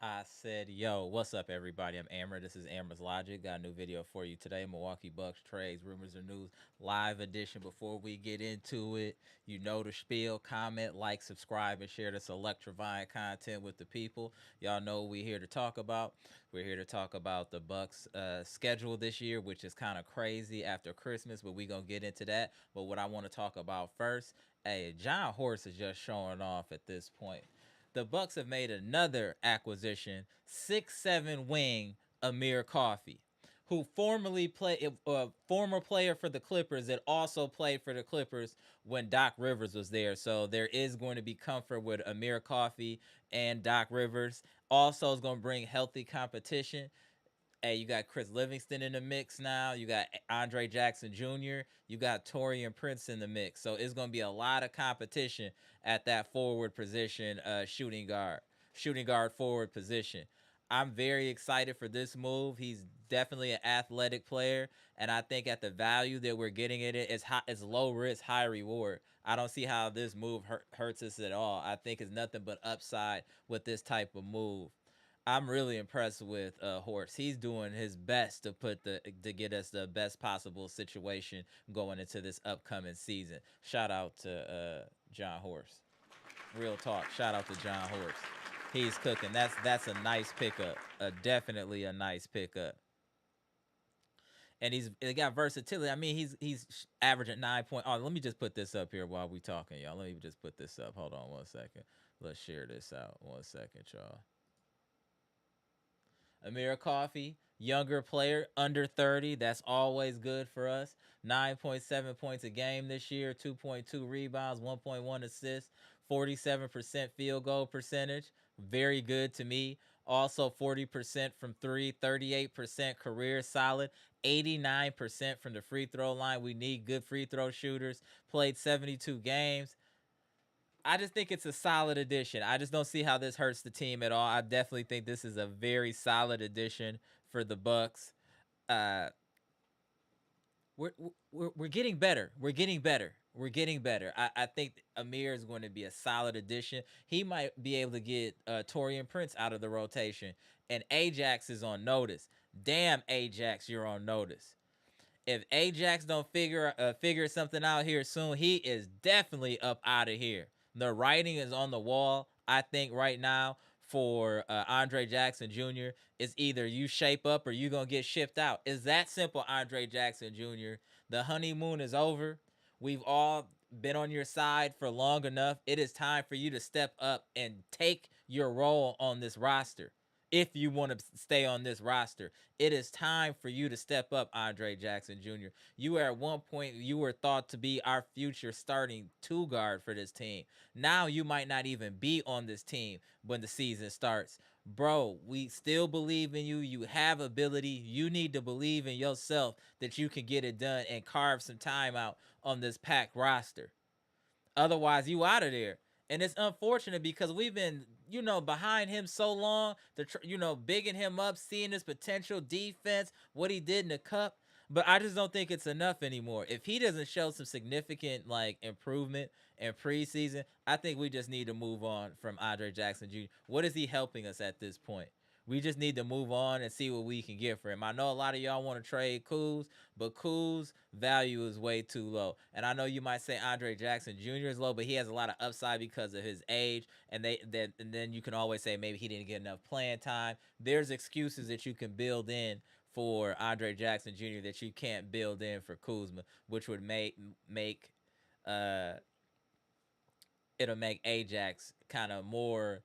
I said, yo, what's up, everybody? I'm Ammer. This is Ammer's Logic. Got a new video for you today. Milwaukee Bucks trades, rumors, and news, live edition. Before we get into it, you know the spiel. Comment, like, subscribe, and share this electrifying content with the people. Y'all know what we're here to talk about. We're here to talk about the Bucks' schedule this year, which is kind of crazy after Christmas, but we're going to get into that. But what I want to talk about first, hey, John Horst is just showing off at this point. The Bucks have made another acquisition, 6'7" wing Amir Coffey, who formerly played former player for the Clippers that also played for the Clippers when Doc Rivers was there. So there is going to be comfort with Amir Coffey and Doc Rivers. Also is going to bring healthy competition. Hey, you got Chris Livingston in the mix now. You got Andre Jackson Jr. You got Taurean Prince in the mix. So it's going to be a lot of competition at that forward position, shooting guard forward position. I'm very excited for this move. He's definitely an athletic player, and I think at the value that we're getting at it's low risk, high reward. I don't see how this move hurts us at all. I think it's nothing but upside with this type of move. I'm really impressed with Horst. He's doing his best to get us the best possible situation going into this upcoming season. Shout out to John Horst. Real talk. Shout out to John Horst. He's cooking. That's a nice pickup. Definitely a nice pickup. And he got versatility. I mean, he's averaging 9 point. Oh, let me just put this up here while we talking, y'all. Let me just put this up. Hold on one second. Let's share this out. 1 second, y'all. Amir Coffey, younger player, under 30. That's always good for us. 9.7 points a game this year, 2.2 rebounds, 1.1 assists, 47% field goal percentage. Very good to me. Also 40% from three, 38% career solid, 89% from the free throw line. We need good free throw shooters. Played 72 games. I just think it's a solid addition. I just don't see how this hurts the team at all. I definitely think this is a very solid addition for the Bucks. Uh, we're getting better. We're getting better. We're getting better. I think Amir is going to be a solid addition. He might be able to get Taurean Prince out of the rotation, and Ajax is on notice. Damn, Ajax, you're on notice. If Ajax don't figure something out here soon, he is definitely up out of here. The writing is on the wall. I think right now for Andre Jackson Jr. is either you shape up or you gonna get shipped out. It's that simple, Andre Jackson Jr. The honeymoon is over. We've all been on your side for long enough. It is time for you to step up and take your role on this roster. If you want to stay on this roster, it is time for you to step up, Andre Jackson Jr. You were at one point, you were thought to be our future starting two guard for this team. Now you might not even be on this team when the season starts. Bro, we still believe in you. You have ability. You need to believe in yourself that you can get it done and carve some time out on this packed roster. Otherwise, you out of there. And it's unfortunate because we've been, behind him so long, bigging him up, seeing his potential defense, what he did in the cup. But I just don't think it's enough anymore. If he doesn't show some significant improvement in preseason, I think we just need to move on from Andre Jackson Jr. What is he helping us at this point? We just need to move on and see what we can get for him. I know a lot of y'all want to trade Kuz, but Kuz value is way too low. And I know you might say Andre Jackson Jr. is low, but he has a lot of upside because of his age. And then you can always say maybe he didn't get enough playing time. There's excuses that you can build in for Andre Jackson Jr. that you can't build in for Kuzma, which would make uh it'll make Ajax kind of more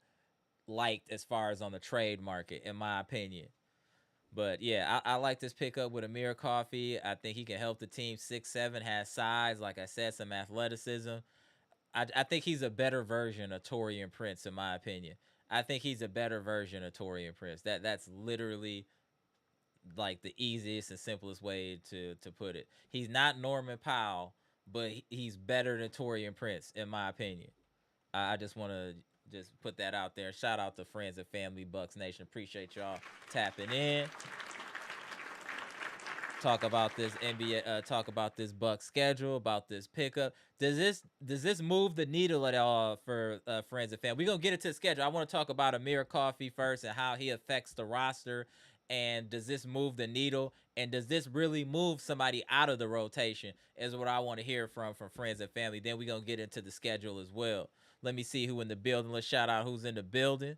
liked as far as on the trade market, in my opinion. But yeah, I like this pickup with Amir Coffey. I think he can help the team. 6'7", has size, like I said, some athleticism. I think he's a better version of Taurean Prince, in my opinion. I think he's a better version of Taurean Prince. That's literally like the easiest and simplest way to put it. He's not Norman Powell, but he's better than Taurean Prince, in my opinion. I just want to just put that out there. Shout out to friends and family, Bucks Nation. Appreciate y'all tapping in. Talk about this NBA. Talk about this Bucks schedule. About this pickup. Does this move the needle at all for friends and family? We're gonna get into the schedule. I want to talk about Amir Coffey first and how he affects the roster. And does this move the needle? And does this really move somebody out of the rotation? Is what I want to hear from friends and family. Then we're gonna get into the schedule as well. Let me see who in the building. Let's shout out who's in the building.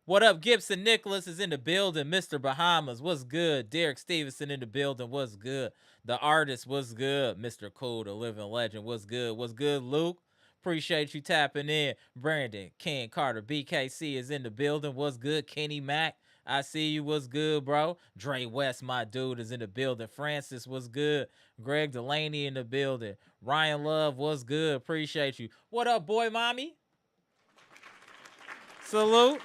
What up, Gibson Nicholas is in the building. Mr. Bahamas, what's good? Derek Stevenson in the building, what's good? The artist, what's good? Mr. Cool, the living legend, what's good? What's good, Luke? Appreciate you tapping in. Brandon, Ken Carter, BKC is in the building. What's good? Kenny Mack, I see you. What's good, bro? Dre West, my dude, is in the building. Francis, what's good? Greg Delaney in the building. Ryan Love, what's good? Appreciate you. What up, boy, mommy? Salute.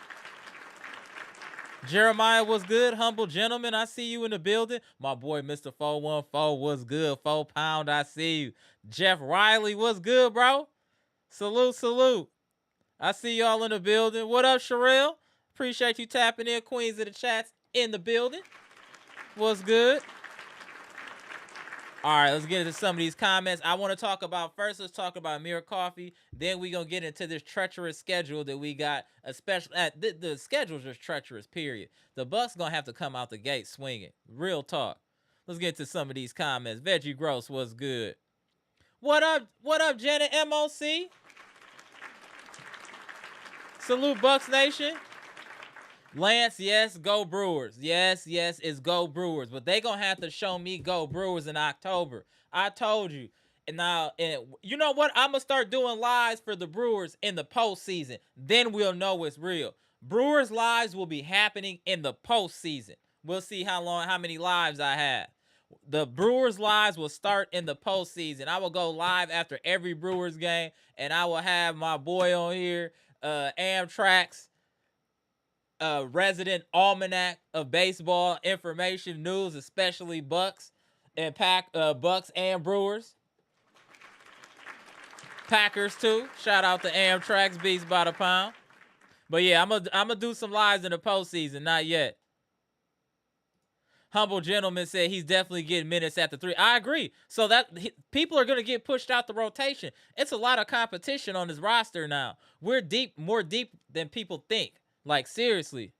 Jeremiah was good. Humble gentleman, I see you in the building. My boy, Mr. 414, was good. 4 pound, I see you. Jeff Riley, was good, bro? Salute, salute. I see y'all in the building. What up, Sherelle? Appreciate you tapping in. Queens of the chats in the building. What's good? All right, let's get into some of these comments. I want to talk about first. Let's talk about Amir Coffey. Then we gonna get into this treacherous schedule that we got. Especially the schedule's just treacherous. Period. The Bucks gonna have to come out the gate swinging. Real talk. Let's get to some of these comments. Veggie Gross was good. What up? What up, Janet MOC? Salute Bucks Nation. Lance, yes, go Brewers. Yes, it's go Brewers. But they going to have to show me go Brewers in October. I told you. And now, you know what? I'm going to start doing lives for the Brewers in the postseason. Then we'll know it's real. Brewers lives will be happening in the postseason. We'll see how many lives I have. The Brewers lives will start in the postseason. I will go live after every Brewers game. And I will have my boy on here, Amtrak's resident almanac of baseball information news, especially Bucks and Bucks and Brewers. Packers too. Shout out to Amtrak's Beats by the Pound. But yeah, I'm gonna do some lives in the postseason. Not yet. Humble gentleman said he's definitely getting minutes at the 3. I agree. So that people are gonna get pushed out the rotation. It's a lot of competition on this roster now. We're more deep than people think. Like, seriously.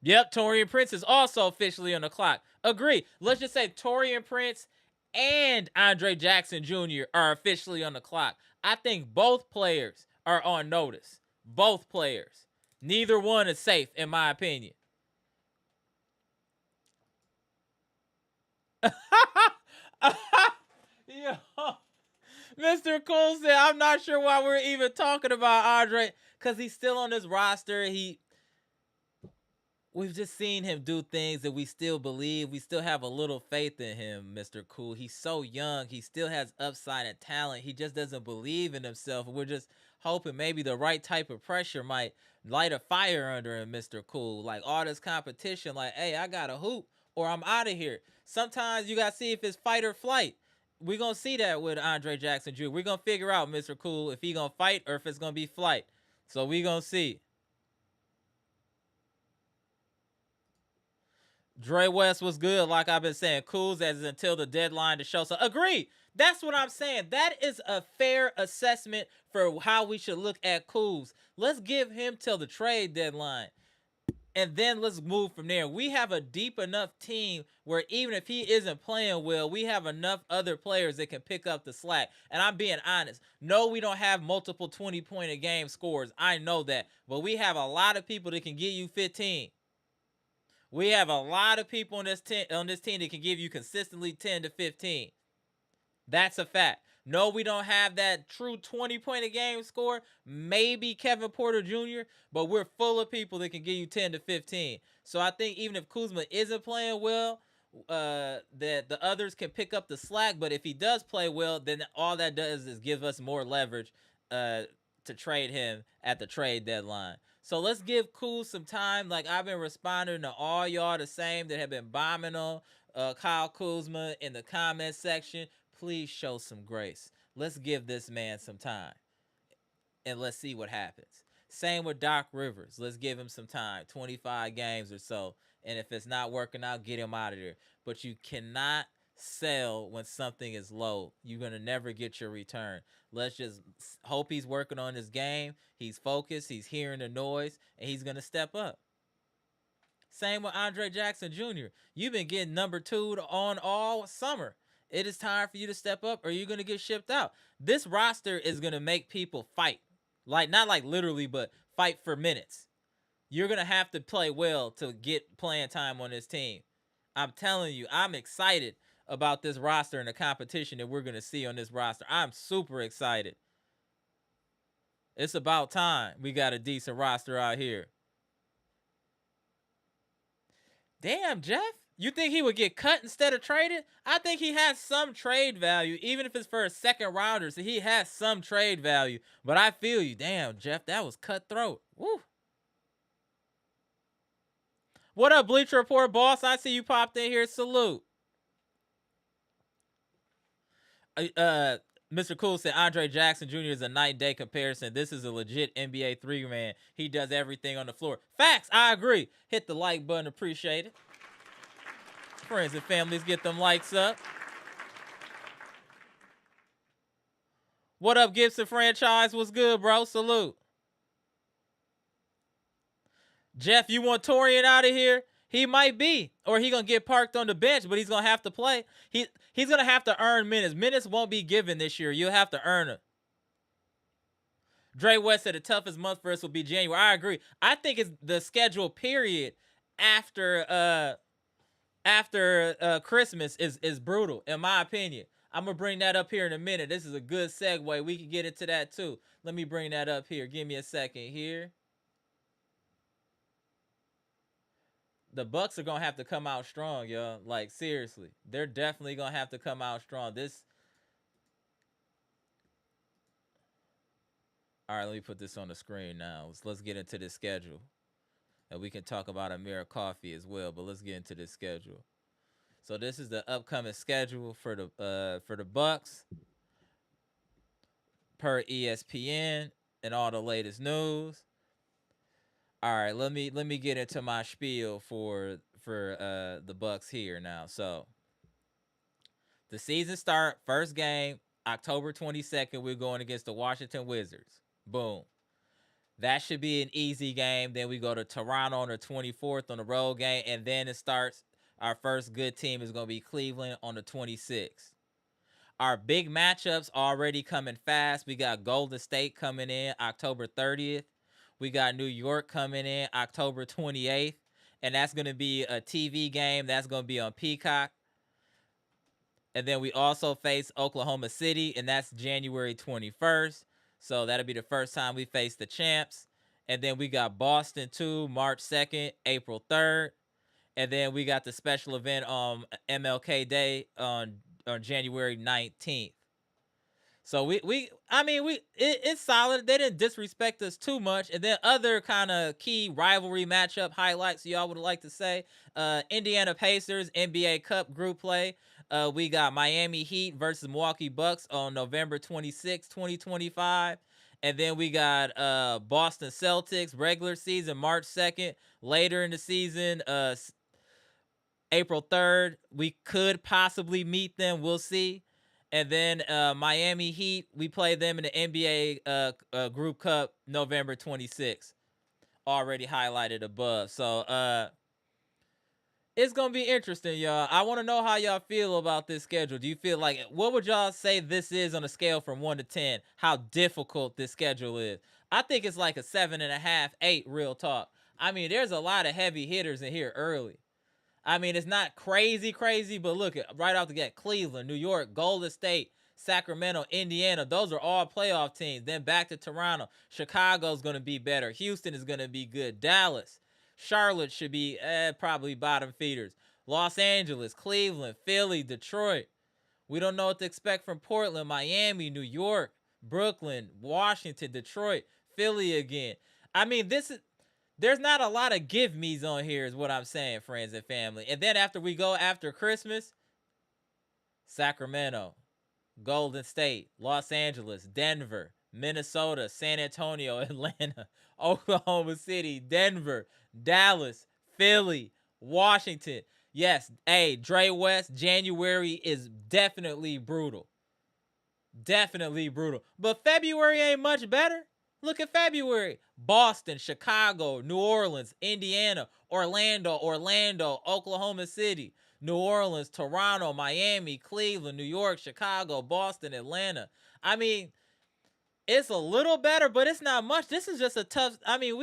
Yep, Taurean Prince is also officially on the clock. Agree. Let's just say Taurean Prince and Andre Jackson Jr. are officially on the clock. I think both players are on notice. Both players. Neither one is safe, in my opinion. Yo, Mr. Cole said, I'm not sure why we're even talking about Andre, because he's still on this roster. We've just seen him do things that we still believe. We still have a little faith in him, Mr. Cool. He's so young. He still has upside and talent. He just doesn't believe in himself. We're just hoping maybe the right type of pressure might light a fire under him, Mr. Cool. Like all this competition, like, hey, I got to hoop or I'm out of here. Sometimes you got to see if it's fight or flight. We're going to see that with Andre Jackson Jr. We're going to figure out, Mr. Cool, if he's going to fight or if it's going to be flight. So we're going to see. Dre West was good, like I've been saying. Kuz as until the deadline to show. So agree. That's what I'm saying. That is a fair assessment for how we should look at Kuz. Let's give him till the trade deadline. And then let's move from there. We have a deep enough team where even if he isn't playing well, we have enough other players that can pick up the slack. And I'm being honest. No, we don't have multiple 20-point-a-game scores. I know that. But we have a lot of people that can give you 15. We have a lot of people on this team that can give you consistently 10 to 15. That's a fact. No, we don't have that true 20-point-a-game score. Maybe Kevin Porter Jr., but we're full of people that can give you 10 to 15. So I think even if Kuzma isn't playing well, that the others can pick up the slack. But if he does play well, then all that does is give us more leverage to trade him at the trade deadline. So let's give Kuz some time. Like I've been responding to all y'all the same that have been bombing on Kyle Kuzma in the comment section. Please show some grace. Let's give this man some time. And let's see what happens. Same with Doc Rivers. Let's give him some time, 25 games or so. And if it's not working out, get him out of there. But you cannot sell when something is low. You're going to never get your return. Let's just hope he's working on his game. He's focused. He's hearing the noise, and he's going to step up. Same with Andre Jackson Jr. You've been getting number 2 on all summer. It is time for you to step up, or you're going to get shipped out. This roster is going to make people fight. Like, not like literally, but fight for minutes. You're going to have to play well to get playing time on this team. I'm telling you, I'm excited about this roster and the competition that we're going to see on this roster. I'm super excited. It's about time we got a decent roster out here. Damn, Jeff. You think he would get cut instead of traded? I think he has some trade value, even if it's for a second rounder. So he has some trade value. But I feel you. Damn, Jeff, that was cutthroat. Woo. What up, Bleacher Report boss? I see you popped in here. Salute. Mr. Cool said Andre Jackson Jr. is a night and day comparison. This is a legit NBA 3-man. He does everything on the floor. Facts, I agree. Hit the like button, appreciate it. Friends and families, get them likes up. What up, Gibson franchise? What's good, bro? Salute. Jeff, you want Taurean out of here? He might be, or he gonna get parked on the bench, but he's gonna have to play. He's gonna have to earn minutes. Minutes won't be given this year. You'll have to earn them. Dre West said the toughest month for us will be January. I agree. I think it's the schedule period after Christmas is brutal, in my opinion. I'm gonna bring that up here in a minute. This is a good segue. We can get into that too. Let me bring that up here. Give me a second here. The Bucks are gonna have to come out strong, yo. Like, seriously, they're definitely gonna have to come out strong. All right, let me put this on the screen now. Let's get into this schedule, and we can talk about Amir Coffey as well. But let's get into this schedule. So this is the upcoming schedule for the Bucks per ESPN and all the latest news. All right, let me get into my spiel for the Bucks here now. So the season start, first game, October 22nd, we're going against the Washington Wizards. Boom. That should be an easy game. Then we go to Toronto on the 24th on the road game, and then it starts. Our first good team is going to be Cleveland on the 26th. Our big matchups already coming fast. We got Golden State coming in October 30th. We got New York coming in October 28th. And that's going to be a TV game. That's going to be on Peacock. And then we also face Oklahoma City, and that's January 21st. So that'll be the first time we face the champs. And then we got Boston too, March 2nd, April 3rd. And then we got the special event on MLK Day on January 19th. So it's solid. They didn't disrespect us too much. And then other kind of key rivalry matchup highlights y'all would like to say. Indiana Pacers NBA Cup group play. We got Miami Heat versus Milwaukee Bucks on November 26, 2025. And then we got Boston Celtics regular season March 2nd. Later in the season, April 3rd. We could possibly meet them. We'll see. And then Miami Heat, we play them in the NBA Group Cup November 26th. Already highlighted above. So it's going to be interesting, y'all. I want to know how y'all feel about this schedule. Do you feel like, what would y'all say this is on a scale from 1 to 10? How difficult this schedule is? I think it's like a 7.5, 8, real talk. I mean, there's a lot of heavy hitters in here early. I mean, it's not crazy, but look at right off the gate, Cleveland, New York, Golden State, Sacramento, Indiana. Those are all playoff teams. Then back to Toronto. Chicago's going to be better. Houston is going to be good. Dallas, Charlotte should be probably bottom feeders. Los Angeles, Cleveland, Philly, Detroit. We don't know what to expect from Portland, Miami, New York, Brooklyn, Washington, Detroit, Philly again. I mean, there's not a lot of give me's on here is what I'm saying, friends and family. And then after we go after Christmas, Sacramento, Golden State, Los Angeles, Denver, Minnesota, San Antonio, Atlanta, Oklahoma City, Denver, Dallas, Philly, Washington. Yes, hey, Dre West, January is definitely brutal. Definitely brutal. But February ain't much better. Look at February. Boston, Chicago, New Orleans, Indiana, Orlando, Oklahoma City, New Orleans, Toronto, Miami, Cleveland, New York, Chicago, Boston, Atlanta. I mean, it's a little better, but it's not much. This is just a tough. I mean,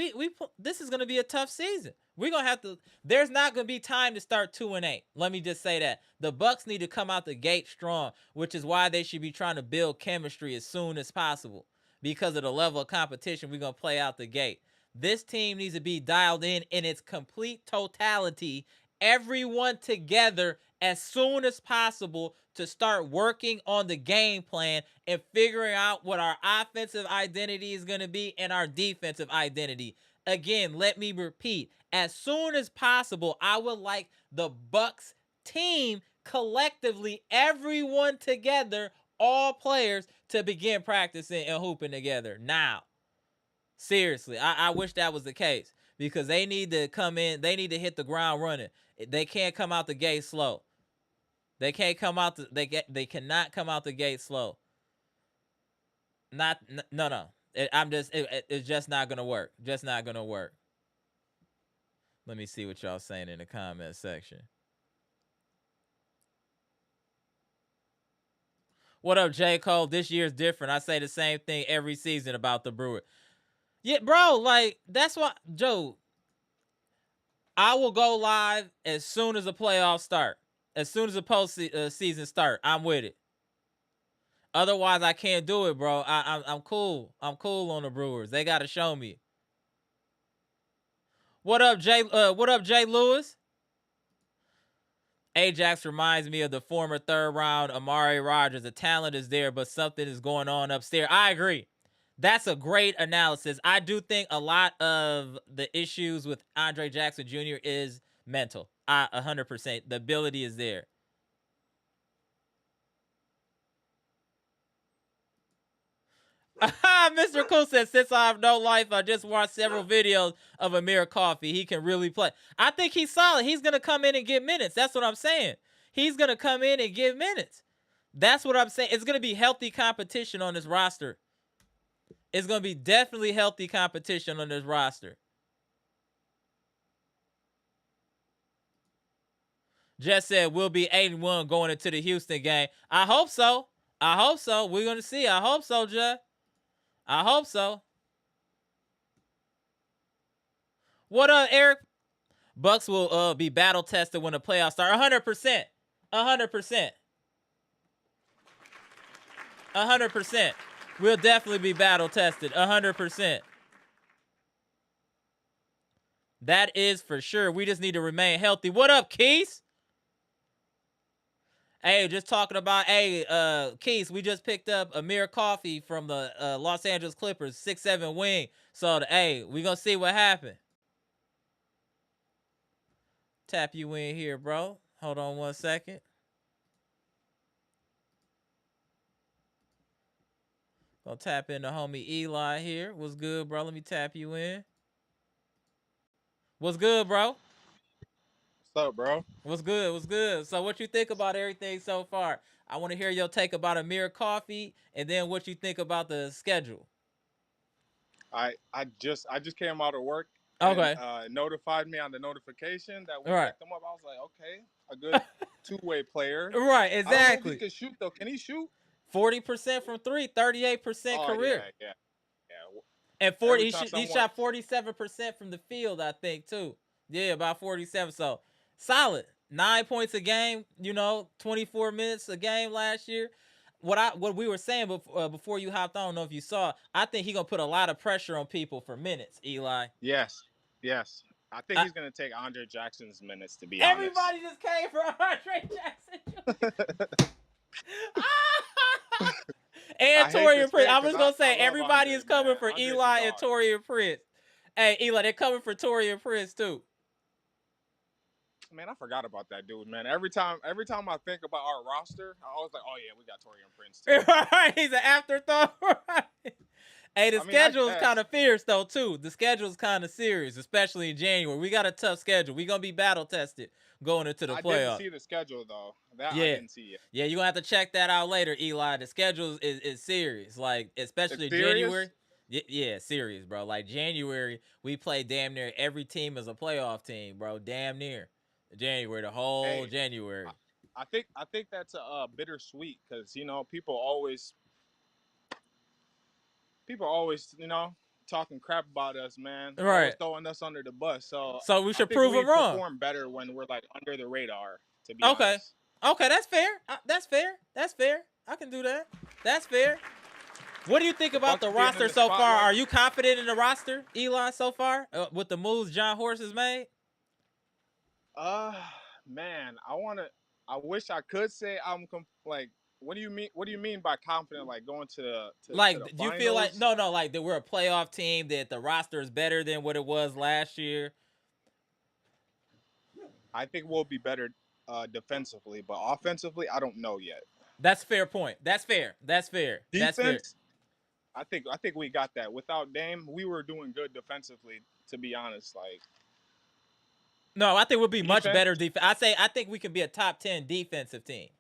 this is going to be a tough season. We're going to have to. There's not going to be time to start 2-8. Let me just say that the Bucks need to come out the gate strong, which is why they should be trying to build chemistry as soon as possible because of the level of competition we're going to play out the gate. This team needs to be dialed in its complete totality, everyone together as soon as possible to start working on the game plan and figuring out what our offensive identity is going to be and our defensive identity. Again, let me repeat, as soon as possible, I would like the Bucks team collectively, everyone together, all players, to begin practicing and hooping together now. Seriously, I wish that was the case because they need to come in. They need to hit the ground running. They can't come out the gate slow. They can't come out. They cannot come out the gate slow. No. It's just not gonna work. Just not gonna work. Let me see what y'all saying in the comment section. What up, J. Cole? This year's different. I say the same thing every season about the Brewers. Yeah, bro. Like that's why, Joe. I will go live as soon as the playoffs start. As soon as the postseason start, I'm with it. Otherwise, I can't do it, bro. I'm cool. I'm cool on the Brewers. They gotta show me. What up, Jay? What up, Jay Lewis? Ajax reminds me of the former third round Amari Rodgers. The talent is there, but something is going on upstairs. I agree. That's a great analysis. I do think a lot of the issues with Andre Jackson Jr. is mental. 100%. The ability is there. Mr. Cool says, since I have no life, I just watched several videos of Amir Coffey. He can really play. I think he's solid. He's going to come in and get minutes. That's what I'm saying. He's going to come in and give minutes. That's what I'm saying. It's going to be healthy competition on this roster. It's going to be definitely healthy competition on this roster. Jess said, we'll be 8-1 going into the Houston game. I hope so. I hope so. We're going to see. I hope so, Jess. I hope so. What up, Eric? Bucks will be battle tested when the playoffs start. 100%. 100%. 100%. We'll definitely be battle tested. 100%. That is for sure. We just need to remain healthy. What up, Keith? Hey, just talking about, Keith, we just picked up Amir Coffey from the Los Angeles Clippers, 6'7" wing. So, we gonna see what happened. Tap you in here, bro. Hold on 1 second. Gonna tap in the homie Eli here. What's good, bro? Let me tap you in. What's good, bro? What's up, bro? What's good? What's good? So what you think about everything so far? I want to hear your take about Amir Coffey and then what you think about the schedule. I just came out of work and Okay. notified me on the notification that we All right. picked him up. I was like, okay, a good two-way player. Right, I don't know if he exactly. can shoot though. Can he shoot? 40% from three, 38% Oh career. yeah. And Every 40 time he someone, shot 47% from the field, I think, too. Yeah, about 47. So solid. 9 points a game, 24 minutes a game last year. What we were saying before you hopped on, I don't know if you saw, I think he's gonna put a lot of pressure on people for minutes, Eli. yes. I think I, he's gonna take Andre Jackson's minutes, to be honest. everybody just came for Andre Jackson. And I hate to Taurean say Prince. it I'm because just gonna I say love everybody Andre, is coming man. for Andre's a Eli and dog. Taurean Prince. Hey, Eli, they're coming for Taurean Prince too. Man, I forgot about that dude, man. Every time I think about our roster, I always like, oh yeah, we got Taurean Prince too. Right, he's an afterthought. Right. Hey, the I mean, I schedule is kind guess. of fierce though too. The schedule is kind of serious, especially in January. We got a tough schedule. We gonna be battle tested going into the I didn't playoffs. see the schedule though. That I Yeah, didn't see yet. yeah. You gonna have to check that out later, Eli. The schedule is serious. Like It's especially in serious. January. Yeah, serious, bro. Like January, we play damn near every team as a playoff team, bro. Damn near January, the whole Hey, I, January. I think that's a bittersweet because people always talking crap about us, man. Always Right. throwing us under the bus. So So we I should think prove we them wrong. perform better when we're like under the radar. To be Okay. honest, Okay, that's fair. That's fair. That's fair. I can do that. That's fair. What do you think the about Bucks the being in roster the so far? spotlight. Are you confident in the roster, Eli, so far with the moves John Horse has made? Uh, man, I wish I could say like. What do you mean? What do you mean by confident? Like going to the Like, do you feel like finals? no, like that we're a playoff team, that the roster is better than what it was last year? I think we'll be better defensively, but offensively, I don't know yet. That's fair point. That's fair. That's fair. That's fair. Defense, I think we got that. Without Dame, we were doing good defensively. To be honest, like No, I think we'll be much defense, better. I think we can be a top 10 defensive team.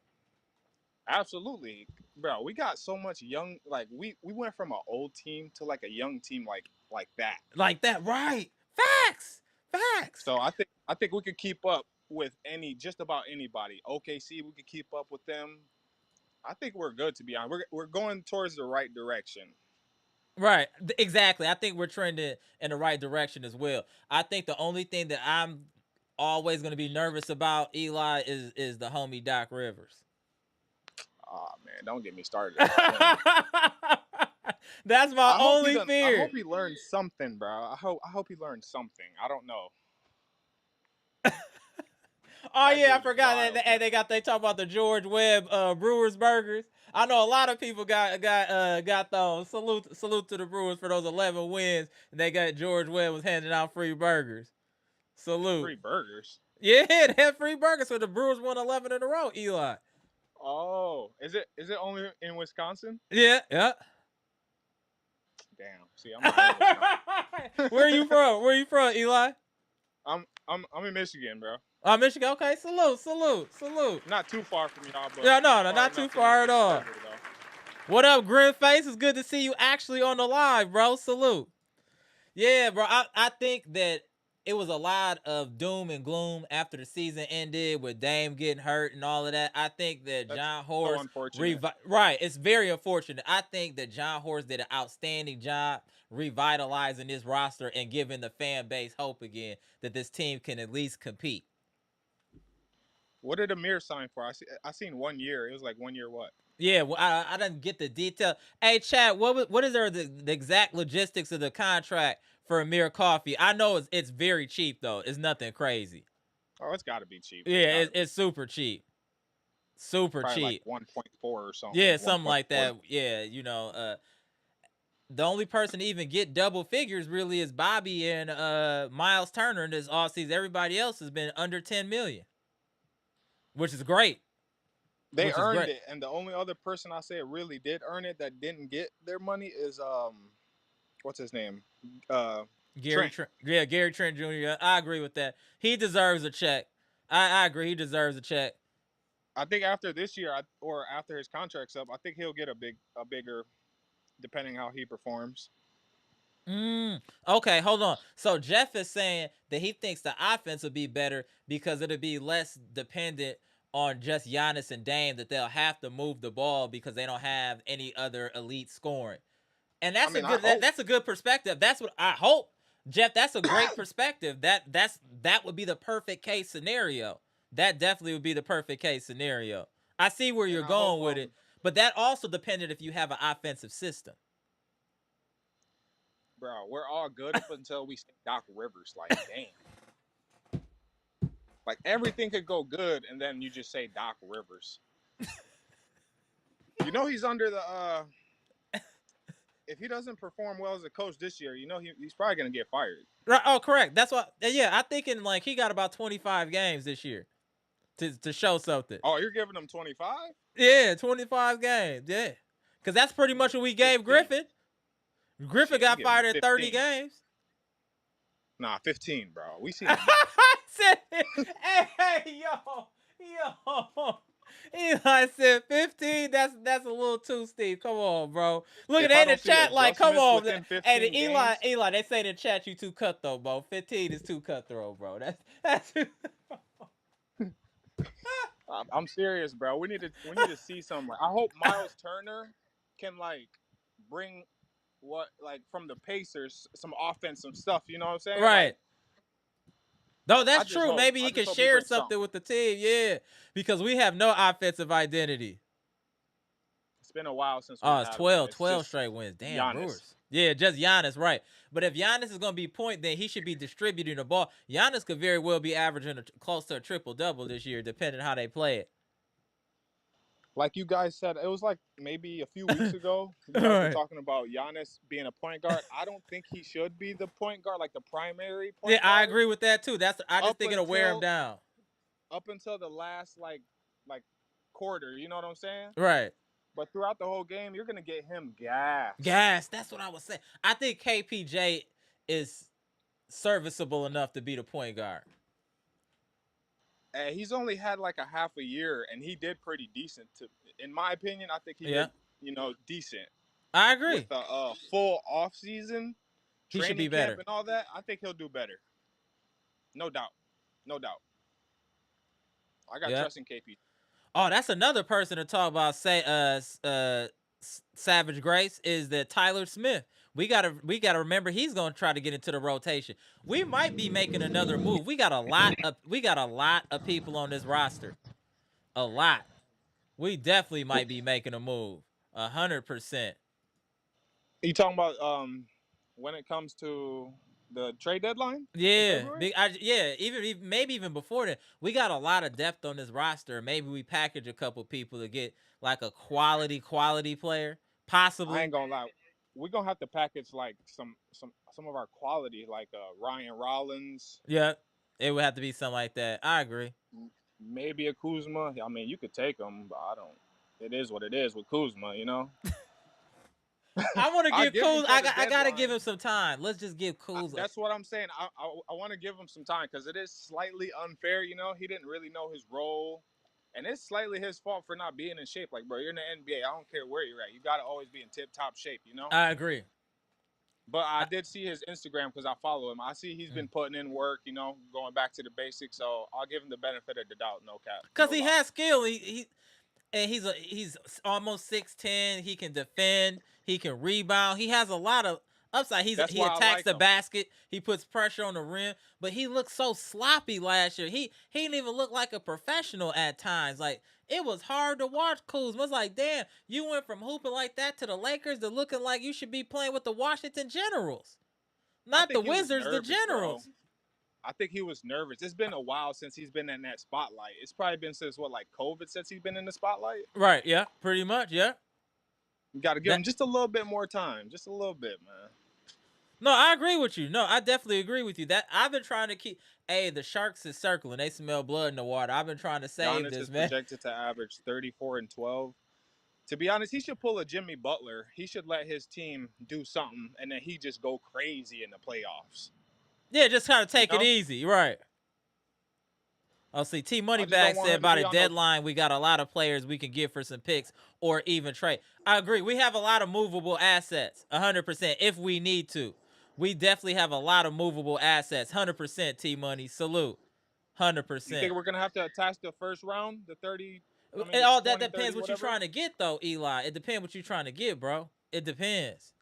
absolutely, bro. We got so much young. Like we went from an old team to like a young team, like that. Like that, right? Facts. Facts. So I think we could keep up with just about anybody. OKC, we could keep up with them. I think we're good, to be honest. We're going towards the right direction. Right. Exactly. I think we're trending in the right direction as well. I think the only thing that I'm always going to be nervous about, Eli, is the homie Doc Rivers. Oh man, don't get me started about him. That's my only I fear. hope he learned something, bro. I hope he learned something. I don't know. Oh That yeah, I dude is forgot that. wild, And man. they talk about the George Webb Brewers burgers. I know a lot of people got those. Salute to the Brewers for those 11 wins. And they got George Webb was handing out free burgers. Salute. Free burgers. Yeah, they had free burgers for the Brewers won 11 in a row, Eli. Oh, is it only in Wisconsin? Yeah, yeah. Damn. See, I'm not in Wisconsin. Where are you from? Where are you from, Eli? I'm in Michigan, bro. Oh, Michigan. Okay, salute. Not too far from y'all, but Yeah, no, far not too enough to not far be at all. started though. What up, Grim Face? It's good to see you actually on the live, bro. Salute. Yeah, bro. I think that it was a lot of doom and gloom after the season ended with Dame getting hurt and all of that. I think that That's John so Horst unfortunate. right. It's very unfortunate. I think that John Horst did an outstanding job revitalizing this roster and giving the fan base hope again that this team can at least compete. What did Amir sign for? I seen 1 year. It was like 1 year. What? Yeah, well, I didn't get the detail. Hey, Chad, what is the exact logistics of the contract for Amir Coffey? I know it's very cheap though. It's nothing crazy. Oh, it's got to be cheap. Yeah, it's super cheap. Super Probably like cheap. 1.4 or something. Yeah, something like 1.4. that. Yeah, the only person to even get double figures really is Bobby and Miles Turner in this offseason. Everybody else has been under 10 million, which is great. They earned it, and the only other person I say really did earn it that didn't get their money is what's his name? Gary Trent. Yeah, Gary Trent Jr. I agree with that. He deserves a check. I agree. He deserves a check. I think after this year, or after his contract's up, I think he'll get a bigger, depending how he performs. Okay, hold on. So Jeff is saying that he thinks the offense will be better because it'll be less dependent on just Giannis and Dame, that they'll have to move the ball because they don't have any other elite scoring. And I mean, I hope. that's a good perspective. That's what I hope. Jeff, that's a great perspective. That would be the perfect case scenario. That definitely would be the perfect case scenario. I see where you're And I going hope with it, but that also depended if you have an offensive system. bro, we're all good up until we say Doc Rivers. Like, damn. Like, everything could go good, and then you just say Doc Rivers. He's under the if he doesn't perform well as a coach this year, he's probably gonna get fired. Right? Oh, correct. That's what. Yeah, I'm thinking like he got about 25 games this year to show something. Oh, you're giving him 25? Yeah, 25 games. Yeah, because that's pretty much what we gave 15. Griffin. Griffin Shit, you got give him fired at 30 15. games. Nah, 15, bro. We seen enough. Hey, yo. Eli said 15. That's a little too steep. Come on, bro. Look at If they I in the don't see chat like, come adjustments on. within Hey, 15 Eli, games, they say in the chat you too cutthroat, bro. 15 is too cutthroat, bro. That's. I'm serious, bro. We need to see something. I hope Miles Turner can like bring what like from the Pacers some offense, some stuff. You know what I'm saying? Right. Like No, I that's just true. hope. Maybe I he just can hope he share brings something. something with the team. Yeah, because we have no offensive identity. It's been a while since we've Oh, it's had one. 12, It's 12 just straight wins. Damn, Giannis. Brewers. Yeah, just Giannis, right. But if Giannis is going to be point, then he should be distributing the ball. Giannis could very well be averaging close to a triple-double this year, depending on how they play it. Like you guys said, it was like maybe a few weeks ago. You guys were Right. talking about Giannis being a point guard. I don't think he should be the point guard, like the primary Yeah, point I guard. agree with that, too. I just Up think it'll wear him until down. the last like quarter, you know what I'm saying? Right. But throughout the whole game, you're gonna get him gassed. Gas, that's what I was saying. I think KPJ is serviceable enough to be the point guard. And he's only had like a half a year, and he did pretty decent. In my opinion, I think he Yeah, did, decent I with agree. a full off season, He should be training camp, better. and all that. I think he'll do better, no doubt, no doubt. I got Yeah. trust in KP. Oh, that's another person to talk about. Say, Savage Grace is that Tyler Smith. We gotta remember he's gonna try to get into the rotation. We might be making another move. We got a lot of people on this roster. A lot. We definitely might be making a move. 100%. You talking about when it comes to the trade deadline in Yeah, February? yeah. Even maybe even before that, we got a lot of depth on this roster. Maybe we package a couple people to get like a quality player, I possibly. ain't gonna lie. We're gonna have to package like some of our quality, like Ryan Rollins, Yeah, it would have to be something like that. I agree. maybe a Kuzma. I mean, you could take him, but I don't. It is what it is with Kuzma, you know. I want to I give give him Kuz. till the I gotta give deadline. him some time. Let's just give Kuz. That's what I'm saying. I want to give him some time because it is slightly unfair. You know, he didn't really know his role, and it's slightly his fault for not being in shape. Like, bro, you're in the NBA. I don't care where you're at. You got to always be in tip top shape. You know. I agree. But I did see his Instagram because I follow him. I see he's been putting in work. You know, going back to the basics. So I'll give him the benefit of the doubt. No cap. Cause No he lie. has skill. And he's almost 6'10". He can defend. He can rebound. He has a lot of upside. That's He why I attacks like the him. basket. He puts pressure on the rim. But he looked so sloppy last year. He didn't even look like a professional at times. Like it was hard to watch. Kuzma was like, damn, you went from hooping like that to the Lakers to looking like you should be playing with the Washington Generals, I not the think he was Wizards, the nervous, bro. Generals. I think he was nervous. It's been a while since he's been in that spotlight. It's probably been since what, like COVID, since he's been in the spotlight. Right? Yeah, pretty much. Yeah. You got to give him just a little bit more time, just a little bit, man. No, I agree with you. No, I definitely agree with you. That I've been trying to keep. Hey, the sharks is circling. They smell blood in the water. I've been trying to save Giannis this, is man. projected to average 34 and 12. To be honest, he should pull a Jimmy Butler. He should let his team do something, and then he just go crazy in the playoffs. Yeah, just kind of You take it know? easy, right? Oh, see, T I just don't Moneybag want said him to by be the on no. deadline, we got a lot of players we can get for some picks or even trade. I agree. We have a lot of movable assets, 100%, if we need to. We definitely have a lot of movable assets, 100%, T Money. Salute, You 100%. think we're gonna have to attach the first round, the 30? I mean, It the all that 20, depends 30, what you're whatever. trying to get, though, Eli. It depends what you're trying to get, bro. It depends.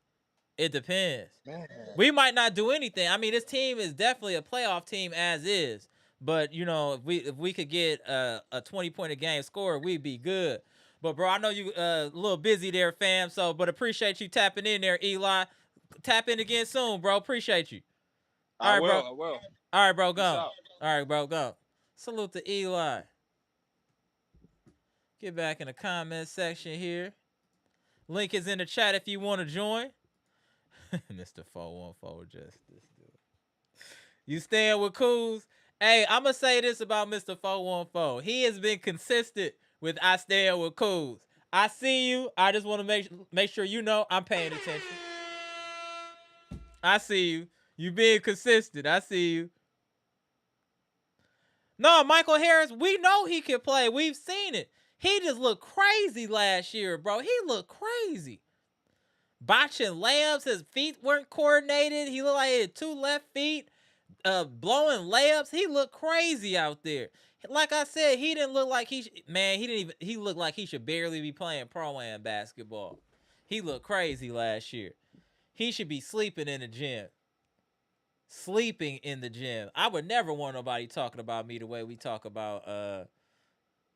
It depends. Man. We might not do anything. I mean, this team is definitely a playoff team as is. But you know, if we could get a 20-point a game score, we'd be good. But bro, I know you a little busy there, fam. So, but appreciate you tapping in there, Eli. Tap in again soon, bro. Appreciate you. All I right, bro. will. I will. All right, bro. Peace Go. out. All right, bro. Go. Salute to Eli. Get back in the comment section here. Link is in the chat if you want to join. Mr. 414 Justice. You staying with Kuz? Hey, I'm going to say this about Mr. 414. He has been consistent with I stand with Kuz. I see you. I just want to make sure you know I'm paying attention. I see you. You being consistent. I see you. No, Michael Harris, we know he can play. We've seen it. He just looked crazy last year, bro. He looked crazy. Botching layups, his feet weren't coordinated. He looked like he had two left feet, blowing layups. He looked crazy out there. Like I said, he didn't look like man, he didn't even he looked like he should barely be playing pro-am basketball. He looked crazy last year. He should be sleeping in the gym. Sleeping in the gym. I would never want nobody talking about me the way we talk about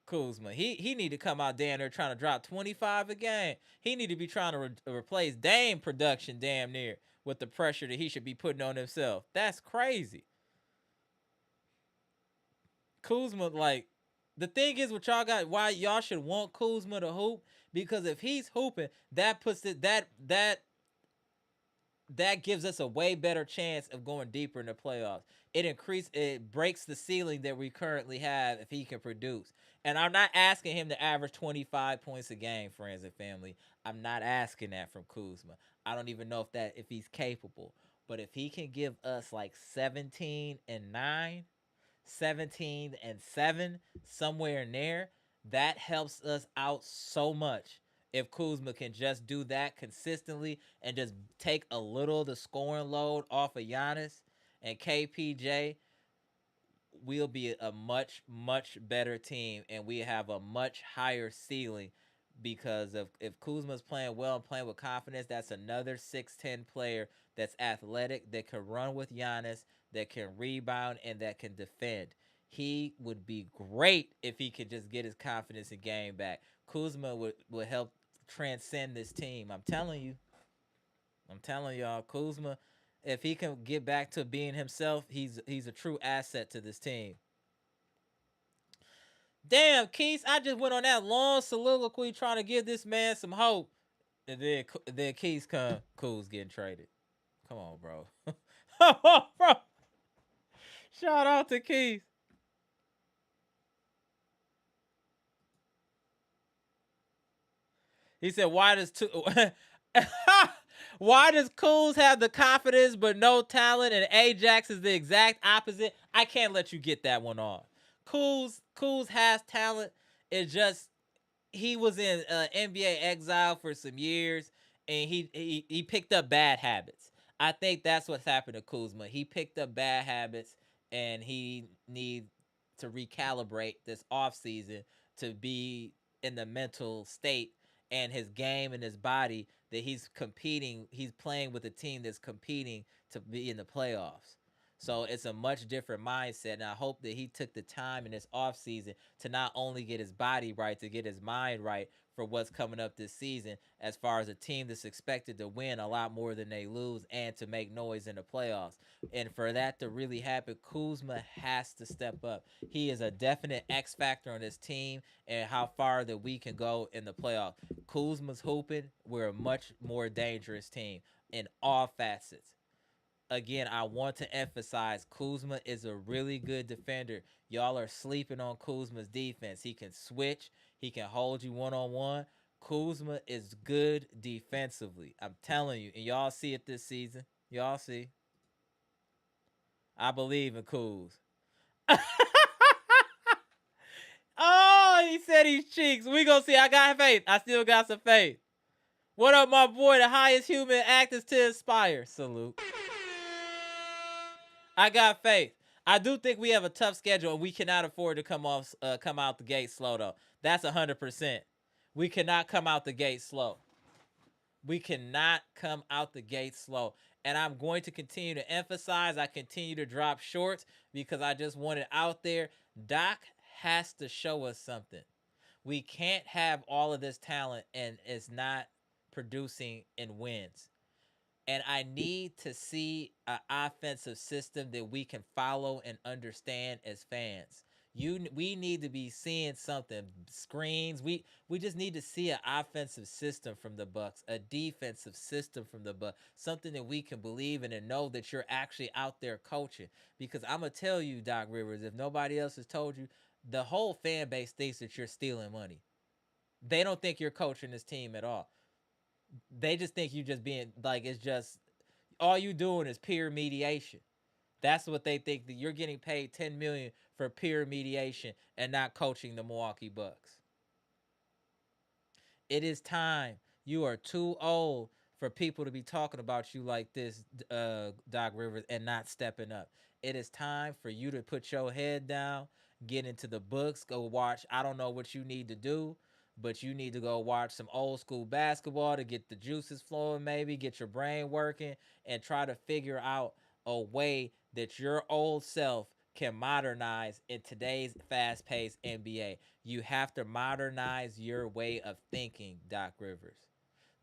Kuzma. He need to come out damn there trying to drop 25 a game. He need to be trying to replace Dame production damn near with the pressure that he should be putting on himself. That's crazy. Kuzma, like, the thing is what y'all got, why y'all should want Kuzma to hoop, because if he's hooping, that puts it that gives us a way better chance of going deeper in the playoffs. It breaks the ceiling that we currently have if he can produce. And I'm not asking him to average 25 points a game, friends and family. I'm not asking that from Kuzma. I don't even know if he's capable. But if he can give us like 17 and 9, 17 and 7, somewhere in there, that helps us out so much. If Kuzma can just do that consistently and just take a little of the scoring load off of Giannis and KPJ, we'll be a much, much better team and we have a much higher ceiling, because of if Kuzma's playing well and playing with confidence, that's another 6'10" player that's athletic, that can run with Giannis, that can rebound, and that can defend. He would be great if he could just get his confidence and game back. Kuzma would help transcend this team. I'm telling you. I'm telling y'all, Kuzma, if he can get back to being himself, he's a true asset to this team. Damn, Keith, I just went on that long soliloquy trying to give this man some hope. And then Keith Cool's getting traded. Come on, bro. Come on, bro. Shout out to Keith. He said, why does Cools have the confidence but no talent, and Ajax is the exact opposite? I can't let you get that one off. Cools has talent. It's just he was in NBA exile for some years, and he picked up bad habits. I think that's what's happened to Kuzma. He picked up bad habits, and he needs to recalibrate this offseason to be in the mental state and his game and his body that he's playing with a team that's competing to be in the playoffs. So it's a much different mindset. And I hope that he took the time in this offseason to not only get his body right, to get his mind right for what's coming up this season, as far as a team that's expected to win a lot more than they lose and to make noise in the playoffs. And for that to really happen, Kuzma has to step up. He is a definite X factor on this team and how far that we can go in the playoffs. Kuzma's hooping, we're a much more dangerous team in all facets. Again, I want to emphasize Kuzma is a really good defender. Y'all are sleeping on Kuzma's defense. He can switch, he can hold you one on one. Kuzma is good defensively. I'm telling you, and y'all see it this season. Y'all see. I believe in Kuz. Oh, he said he's cheeks. We gonna see. I got faith. I still got some faith. What up, my boy? The highest human act is to inspire. Salute. I got faith. I do think we have a tough schedule, and we cannot afford to come out the gate slow though. That's 100%. We cannot come out the gate slow. We cannot come out the gate slow. And I'm going to continue to emphasize. I continue to drop shorts because I just want it out there. Doc has to show us something. We can't have all of this talent and it's not producing in wins. And I need to see an offensive system that we can follow and understand as fans. We need to be seeing something, screens. We just need to see an offensive system from the Bucks, a defensive system from the Bucks, something that we can believe in and know that you're actually out there coaching. Because I'm gonna tell you, Doc Rivers, if nobody else has told you, the whole fan base thinks that you're stealing money. They don't think you're coaching this team at all. They just think you just being like, it's just all you doing is peer mediation. That's what they think, that you're getting paid $10 million for peer mediation and not coaching the Milwaukee Bucks. It is time. You are too old for people to be talking about you like this, Doc Rivers, and not stepping up. It is time for you to put your head down, get into the books, go watch. I don't know what you need to do, but you need to go watch some old school basketball to get the juices flowing, maybe get your brain working, and try to figure out a way that your old self can modernize in today's fast-paced NBA. You have to modernize your way of thinking, Doc Rivers.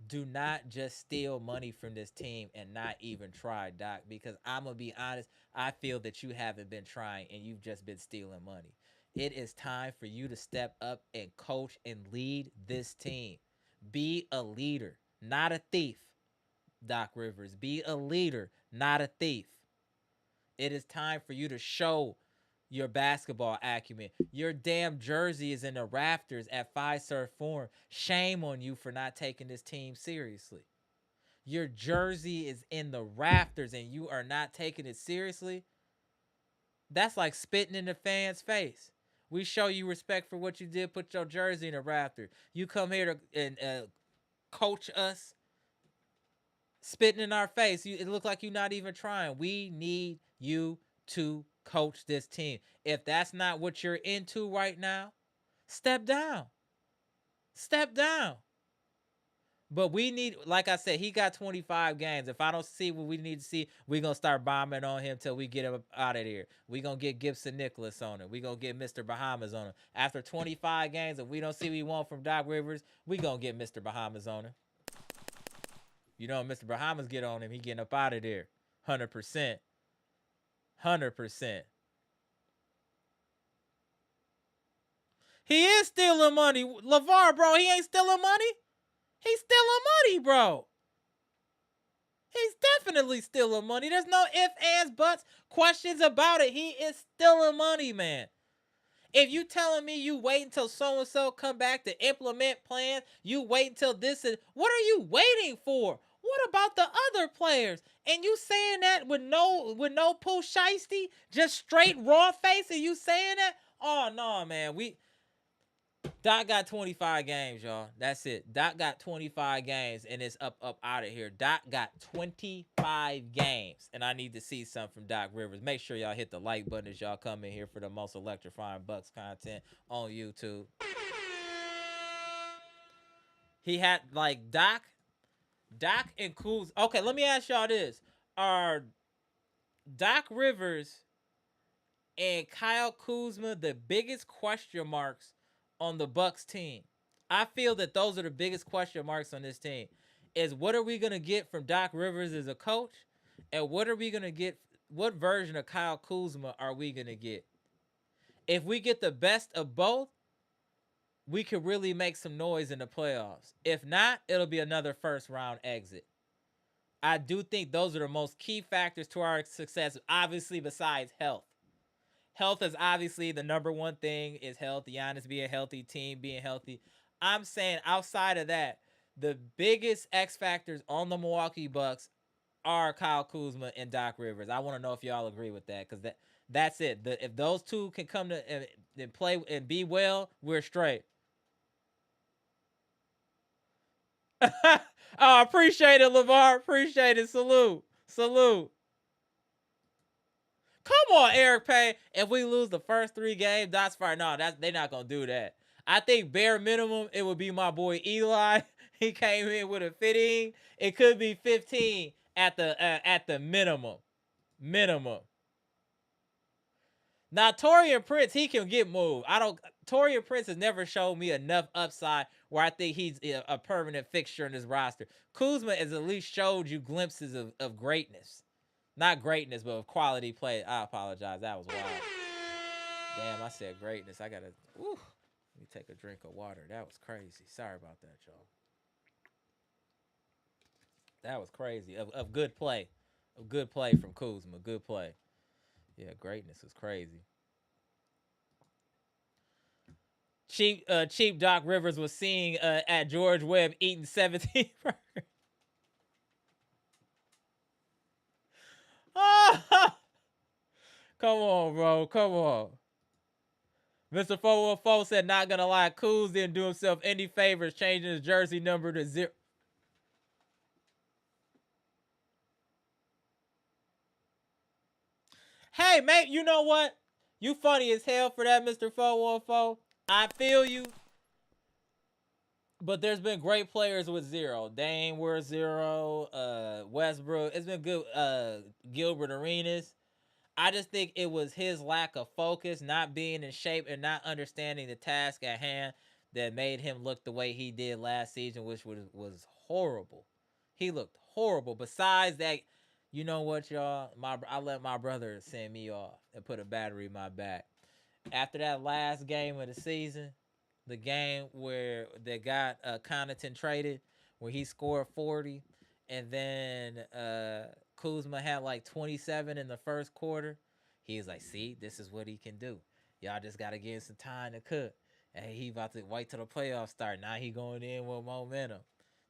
Do not just steal money from this team and not even try, Doc, because I'm going to be honest, I feel that you haven't been trying and you've just been stealing money. It is time for you to step up and coach and lead this team. Be a leader, not a thief, Doc Rivers. Be a leader, not a thief. It is time for you to show your basketball acumen. Your damn jersey is in the rafters at Fiserv Forum. Shame on you for not taking this team seriously. Your jersey is in the rafters and you are not taking it seriously. That's like spitting in the fans' face. We show you respect for what you did. Put your jersey in the rafter. You come here to and coach us, spitting in our face. It look like you're not even trying. We need you to coach this team. If that's not what you're into right now, step down. Step down. But we need, like I said, he got 25 games. If I don't see what we need to see, we're going to start bombing on him till we get him out of here. We're going to get Gibson Nicholas on him. We're going to get Mr. Bahamas on him. After 25 games, if we don't see what we want from Doc Rivers, we're going to get Mr. Bahamas on him. You know, Mr. Bahamas get on him, he getting up out of there. 100%. 100%. He is stealing money. LeVar, bro, he ain't stealing money. He's stealing money, bro. He's definitely stealing money. There's no ifs, ands, buts, questions about it. He is stealing money, man. If you telling me you wait until so-and-so come back to implement plans, you wait until this is, what are you waiting for? What about the other players? And you saying that with no poo shiesty, just straight raw face, and you saying that? Oh no, man. Doc got 25 games, y'all. That's it. Doc got 25 games, and it's up out of here. Doc got 25 games, and I need to see something from Doc Rivers. Make sure y'all hit the like button as y'all come in here for the most electrifying Bucks content on YouTube. He had, like, Doc and Kuzma. Okay, let me ask y'all this. Are Doc Rivers and Kyle Kuzma the biggest question marks on the Bucks team? I feel that those are the biggest question marks on this team. Is what are we going to get from Doc Rivers as a coach? And what are we going to get? What version of Kyle Kuzma are we going to get? If we get the best of both, we could really make some noise in the playoffs. If not, it'll be another first round exit. I do think those are the most key factors to our success, obviously, besides health. Health is obviously the number one thing, is health. Giannis being healthy, team being healthy. I'm saying outside of that, the biggest X factors on the Milwaukee Bucks are Kyle Kuzma and Doc Rivers. I want to know if y'all agree with that, because that's it. If those two can come to and play and be well, we're straight. Oh, appreciate it, LeVar. Appreciate it. Salute. Salute. Come on, Eric Payne. If we lose the first 3 games, that's fine. No, they're not gonna do that. I think bare minimum it would be my boy Eli. He came in with a 15. It could be 15 at the minimum. Minimum. Now Taurean Prince, he can get moved. Taurean Prince has never shown me enough upside where I think he's a permanent fixture in this roster. Kuzma has at least showed you glimpses of greatness. Not greatness, but of quality play. I apologize. That was wild. Damn, I said greatness. I gotta. Whew, let me take a drink of water. That was crazy. Sorry about that, y'all. That was crazy. Of good play. Of good play from Kuzma. Good play. Yeah, greatness is crazy. Cheap Doc Rivers was seeing at George Webb eating 17 burgers. Come on, bro. Come on. Mr. 414 said, not gonna lie, Kuz didn't do himself any favors changing his jersey number to 0. Hey, mate, you know what? You funny as hell for that, Mr. 414. I feel you. But there's been great players with 0. Dame were 0. Westbrook. It's been good. Gilbert Arenas. I just think it was his lack of focus, not being in shape, and not understanding the task at hand that made him look the way he did last season, which was horrible. He looked horrible. Besides that, you know what, y'all? I let my brother send me off and put a battery in my back. After that last game of the season, the game where they got Connaughton traded, where he scored 40, and then Kuzma had like 27 in the first quarter. He was like, "See, this is what he can do. Y'all just gotta give him some time to cook." And he about to wait till the playoffs start. Now he going in with momentum.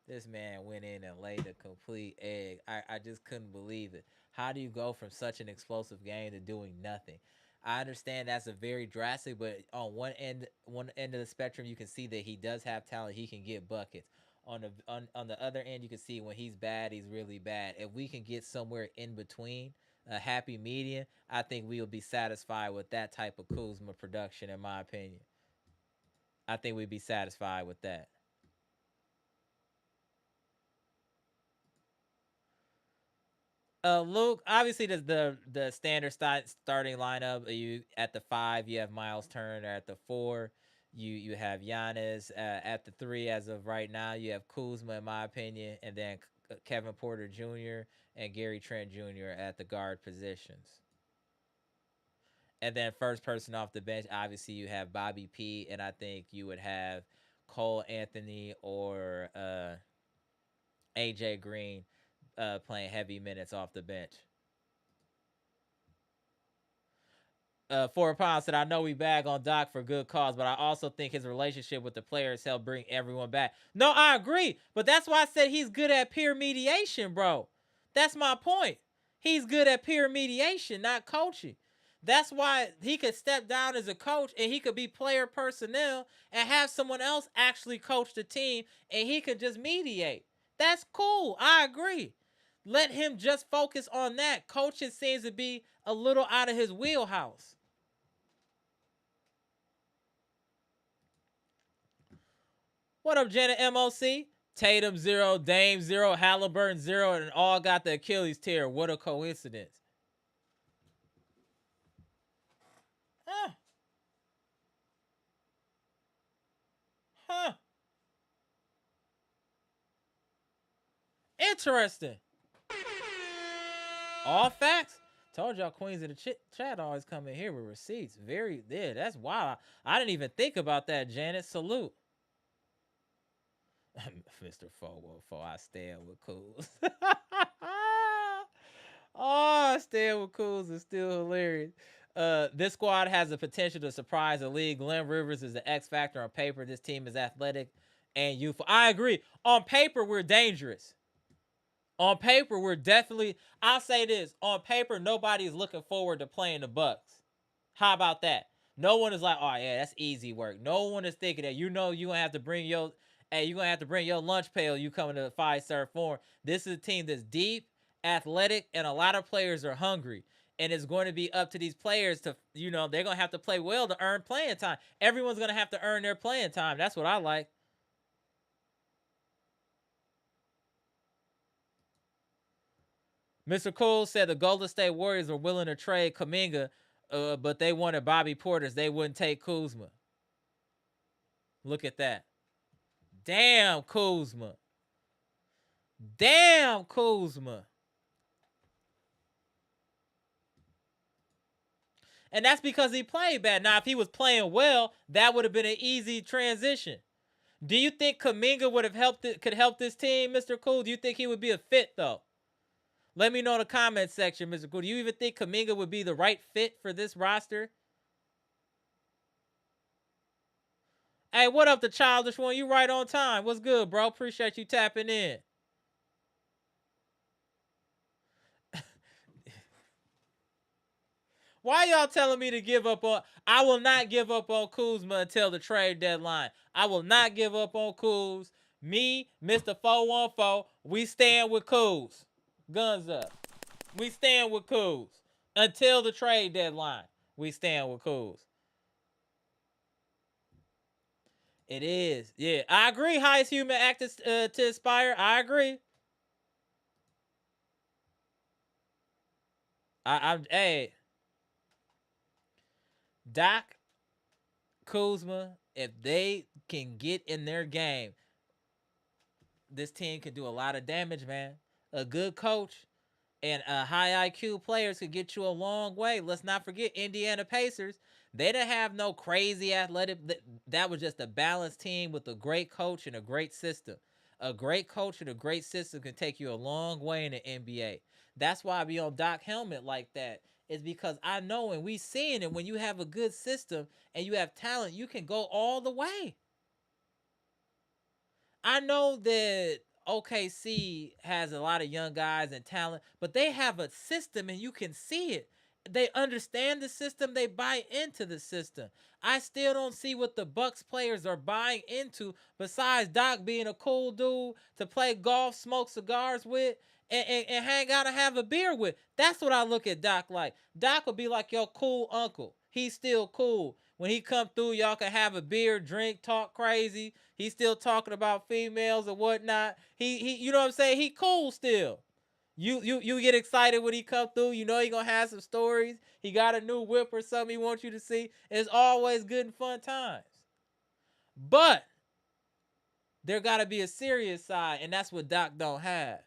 This man went in and laid a complete egg. I just couldn't believe it. How do you go from such an explosive game to doing nothing? I understand that's a very drastic, but on one end of the spectrum, you can see that he does have talent. He can get buckets. On the other end, you can see when he's bad, he's really bad. If we can get somewhere in between, a happy median, I think we will be satisfied with that type of Kuzma production. In my opinion, I think we'd be satisfied with that. Luke, obviously the standard starting lineup. You at the 5, you have Miles Turner. At the 4, you have Giannis. At the 3, as of right now, you have Kuzma, in my opinion, and then Kevin Porter Jr. and Gary Trent Jr. at the guard positions. And then first person off the bench, obviously you have Bobby P, and I think you would have Cole Anthony or AJ Green playing heavy minutes off the bench. 4 pounds said, I know we bag on Doc for good cause, but I also think his relationship with the players helped bring everyone back. No, I agree. But that's why I said he's good at peer mediation, bro. That's my point. He's good at peer mediation, not coaching. That's why he could step down as a coach and he could be player personnel and have someone else actually coach the team and he could just mediate. That's cool. I agree. Let him just focus on that. Coaching seems to be a little out of his wheelhouse. What up, Janet MOC? Tatum 0, Dame 0, Halliburton 0, and all got the Achilles tear. What a coincidence. Huh. Huh. Interesting. All facts. Told y'all queens in the chat always come in here with receipts. Very, yeah, that's wild. I didn't even think about that, Janet. Salute. Mr. 414, I stand with Cools. Oh, staying with Cools is still hilarious. This squad has the potential to surprise the league. Glenn Rivers is the X factor on paper. This team is athletic and youthful. I agree. On paper, we're dangerous. On paper, we're definitely. I'll say this: on paper, nobody is looking forward to playing the Bucks. How about that? No one is like, oh yeah, that's easy work. No one is thinking that. You know, you gonna have to bring your, hey, you gonna have to bring your lunch pail. You coming to the 5-star form. This is a team that's deep, athletic, and a lot of players are hungry. And it's going to be up to these players to, they're gonna have to play well to earn playing time. Everyone's gonna have to earn their playing time. That's what I like. Mr. Cole said the Golden State Warriors were willing to trade Kuminga, but they wanted Bobby Portis. They wouldn't take Kuzma. Look at that. Damn, Kuzma. Damn, Kuzma. And that's because he played bad. Now, if he was playing well, that would have been an easy transition. Do you think Kuminga would have could help this team, Mr. Cool? Do you think he would be a fit, though? Let me know in the comment section, Mr. Cool. Do you even think Kuminga would be the right fit for this roster? Hey, what up, the childish one? You right on time. What's good, bro? Appreciate you tapping in. Why y'all telling me to give up on? I will not give up on Kuzma until the trade deadline. I will not give up on Kuz. Me, Mr. 414, we stand with Kuz. Guns up. We stand with Kuz until the trade deadline. We stand with Kuz. It is. Yeah, I agree. Highest human act to aspire. I agree. Hey, Doc, Kuzma, if they can get in their game, this team can do a lot of damage, man. A good coach and high IQ players could get you a long way. Let's not forget Indiana Pacers. They didn't have no crazy athletic. That was just a balanced team with a great coach and a great system. A great coach and a great system can take you a long way in the NBA. That's why I be on Doc Helmet like that. Is because I know and we seeing it when you have a good system and you have talent, you can go all the way. I know that OKC has a lot of young guys and talent, but they have a system and you can see it. They understand the system, they buy into the system. I still don't see what the Bucks players are buying into besides Doc being a cool dude to play golf, smoke cigars with, and hang out and have a beer with. That's what I look at Doc like. Doc will be like your cool uncle. He's still cool. When he come through, y'all can have a beer, drink, talk crazy. He's still talking about females and whatnot. He you know what I'm saying? He cool still. You get excited when he come through. You know he gonna have some stories. He got a new whip or something he wants you to see. It's always good and fun times. But there gotta be a serious side, and that's what Doc don't have.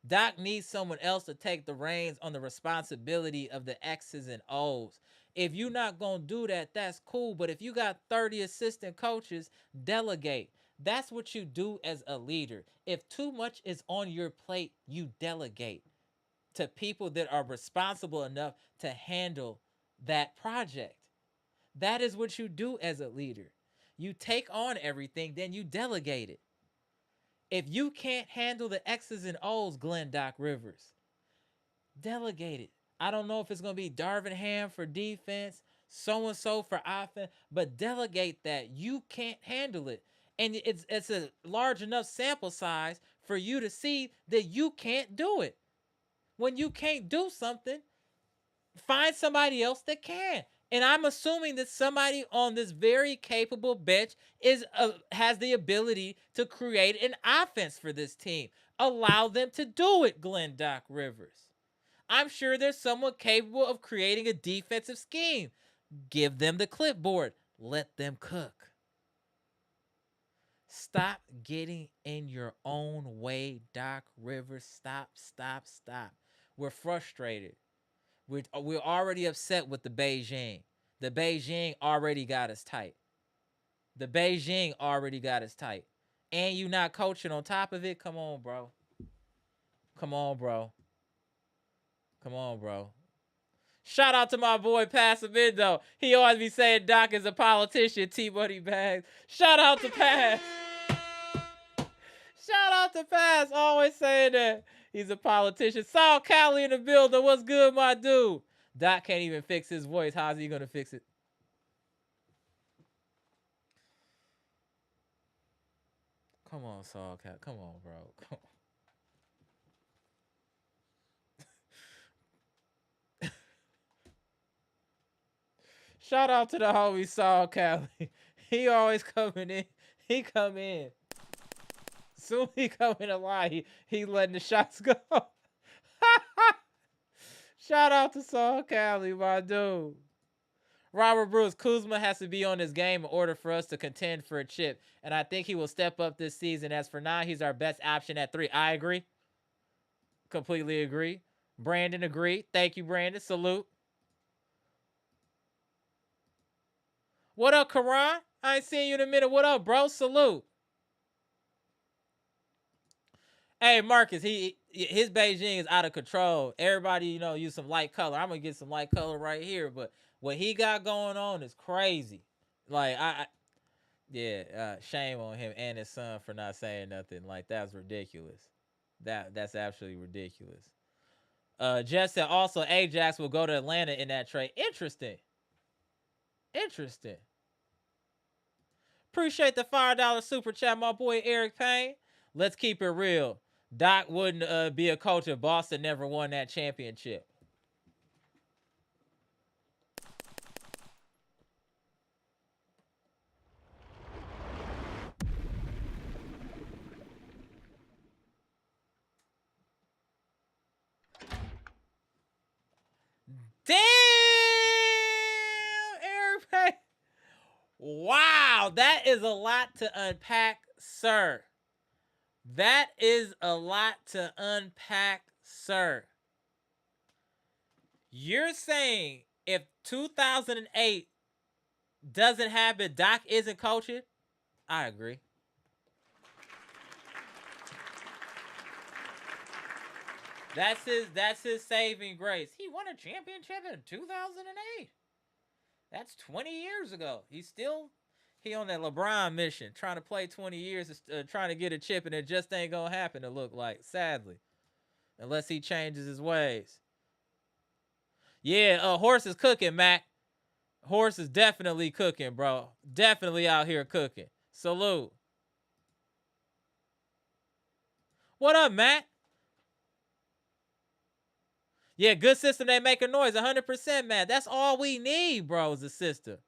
Doc needs someone else to take the reins on the responsibility of the X's and O's. If you're not going to do that, that's cool. But if you got 30 assistant coaches, delegate. That's what you do as a leader. If too much is on your plate, you delegate to people that are responsible enough to handle that project. That is what you do as a leader. You take on everything, then you delegate it. If you can't handle the X's and O's, Glenn Doc Rivers, delegate it. I don't know if it's going to be Darvin Ham for defense, so and so for offense, but delegate that. You can't handle it. And it's a large enough sample size for you to see that you can't do it. When you can't do something, find somebody else that can. And I'm assuming that somebody on this very capable bench has the ability to create an offense for this team. Allow them to do it, Glenn Doc Rivers. I'm sure there's someone capable of creating a defensive scheme. Give them the clipboard. Let them cook. Stop getting in your own way, Doc Rivers. Stop, stop, stop. We're frustrated. We're already upset with the Beijing. The Beijing already got us tight. The Beijing already got us tight. And you not coaching on top of it? Come on, bro. Come on, bro. Come on, bro. Shout out to my boy Passamindo. He always be saying Doc is a politician, T-Money Bags. Shout out to Pass. Shout out to Pass. Always saying that he's a politician. Saul Cali in the building. What's good, my dude? Doc can't even fix his voice. How's he gonna fix it? Come on, Saul Cali. Come on, bro. Come on. Shout out to the homie Saul Cali. He always coming in. He come in. Soon he come in a lie. He letting the shots go. Shout out to Saul Cali, my dude. Robert Bruce, Kuzma has to be on this game in order for us to contend for a chip. And I think he will step up this season. As for now, he's our best option at 3. I agree. Completely agree. Brandon, agree. Thank you, Brandon. Salute. What up, Karan? I ain't seen you in a minute. What up, bro? Salute. Hey, Marcus, his Beijing is out of control. Everybody, use some light color. I'm gonna get some light color right here, but what he got going on is crazy. Like yeah, shame on him and his son for not saying nothing. Like that's ridiculous. That's absolutely ridiculous. Jeff said also Ajax will go to Atlanta in that trade. Interesting. Appreciate the $5 super chat, my boy Eric Payne. Let's keep it real. Doc wouldn't be a coach if Boston never won that championship. Damn, Eric Payne. Wow, that is a lot to unpack, sir. That is a lot to unpack, sir. You're saying if 2008 doesn't happen, Doc isn't coaching? I agree. That's his saving grace. He won a championship in 2008. That's 20 years ago. He on that LeBron mission, trying to play 20 years, trying to get a chip, and it just ain't gonna happen. It look like, sadly, unless he changes his ways. Yeah, Horse is cooking, Mac. Horse is definitely cooking, bro. Definitely out here cooking. Salute. What up, Mac? Yeah, good system. They make a noise. 100%, man. That's all we need, bro, is a system.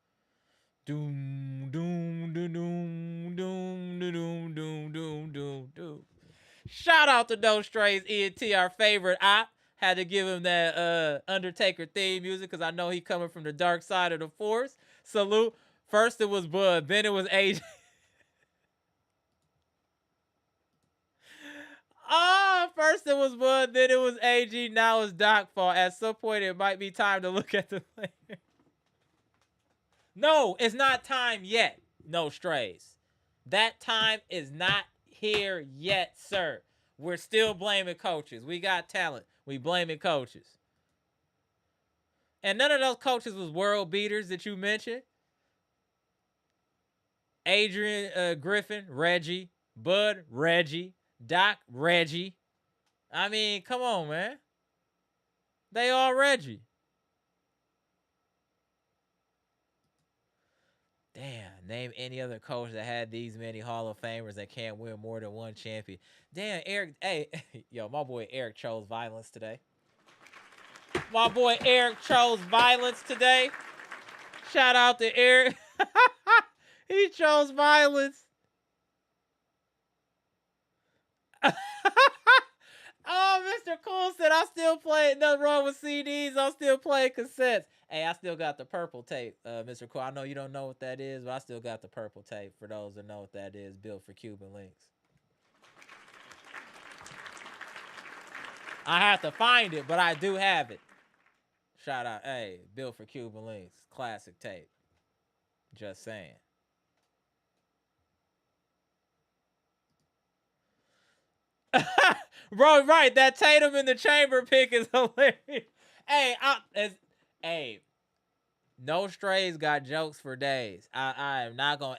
Doom, doom, doom, doom, doom, doom, doom, doom, doom, doom. Shout out to No Strays ENT, our favorite op. Had to give him that Undertaker theme music because I know he coming from the dark side of the force. Salute. First it was Bud, then it was AJ. First it was Bud, then it was AG, now it's Doc fault. At some point it might be time to look at the player. No, it's not time yet. No Strays. That time is not here yet, sir. We're still blaming coaches. We got talent. We blaming coaches. And none of those coaches was world beaters that you mentioned. Adrian Griffin, Reggie, Bud, Reggie, Doc, Reggie. I mean, come on, man. They all Reggie. Damn, name any other coach that had these many Hall of Famers that can't win more than one champion. Damn, Eric. Hey, yo, my boy Eric chose violence today. My boy Eric chose violence today. Shout out to Eric. He chose violence. Oh, Mr. Cool said I still play. Nothing wrong with CDs. I'm still playing cassettes. Hey, I still got the purple tape, Mr. Cool. I know you don't know what that is, but I still got the purple tape for those that know what that is, built for Cuban links. I have to find it, but I do have it. Shout out, hey, built for Cuban links. Classic tape. Just saying. Bro, right. That Tatum in the chamber pick is hilarious. Hey, No Strays got jokes for days. I am not gonna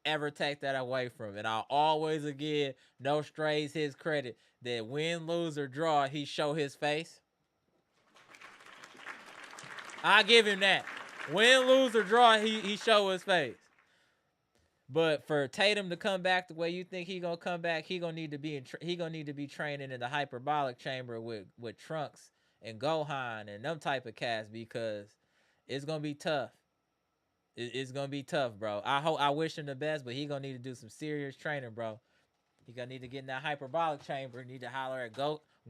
ever take that away from him. And I'll always give No Strays his credit that win, lose, or draw, he show his face. I give him that. Win, lose, or draw, he show his face. But for Tatum to come back the way you think he gonna come back, he gonna need to be training in the hyperbolic chamber with Trunks and Gohan and them type of cats because it's gonna be tough. It's gonna be tough, bro. I wish him the best, but he gonna need to do some serious training, bro. He gonna need to get in that hyperbolic chamber. Need to holler at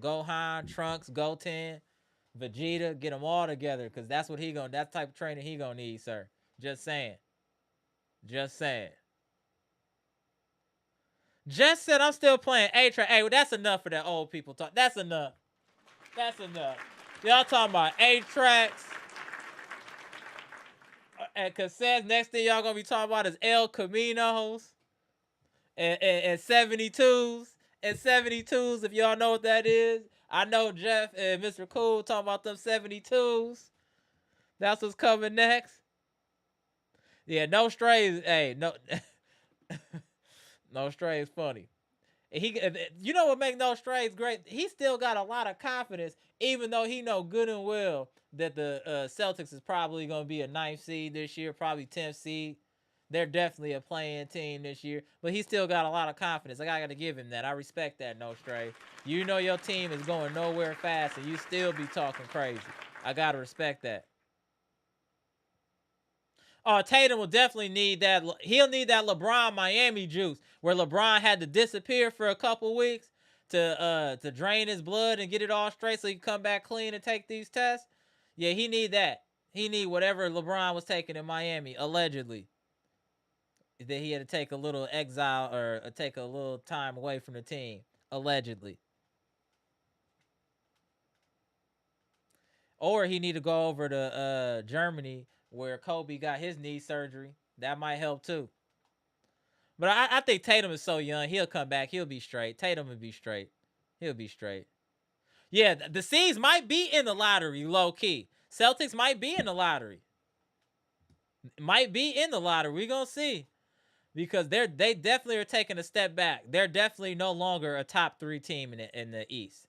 Gohan, Trunks, Goten, Vegeta, get them all together because that's type of training he gonna need, sir. Just saying. Just saying. Just said I'm still playing A-Track. Hey, well, that's enough for that old people talk. That's enough. Y'all talking about A-Tracks and cassettes. Next thing y'all gonna be talking about is El Caminos and 72s. And 72s, if y'all know what that is. I know Jeff and Mr. Cool talking about them 72s. That's what's coming next. Yeah, No Strays. Hey, no. No Strays funny. You know what make no strays great? He still got a lot of confidence, even though he know good and well that the Celtics is probably going to be a ninth seed this year, probably 10th seed. They're definitely a playing team this year, but he still got a lot of confidence. Like, I got to give him that. I respect that, no stray. You know your team is going nowhere fast, and you still be talking crazy. I got to respect that. Oh, Tatum will definitely need that. He'll need that LeBron Miami juice, where LeBron had to disappear for a couple weeks to drain his blood and get it all straight, so he can come back clean and take these tests. Yeah, he need that. He need whatever LeBron was taking in Miami, allegedly. That he had to take a little exile or take a little time away from the team, allegedly. Or he need to go over to Germany where Kobe got his knee surgery. That might help too. But I think Tatum is so young. He'll come back. He'll be straight. Tatum will be straight. He'll be straight. Yeah, the C's might be in the lottery, low key. Celtics might be in the lottery. Might be in the lottery. We gonna see. Because they definitely are taking a step back. They're definitely no longer a top 3 team in the East.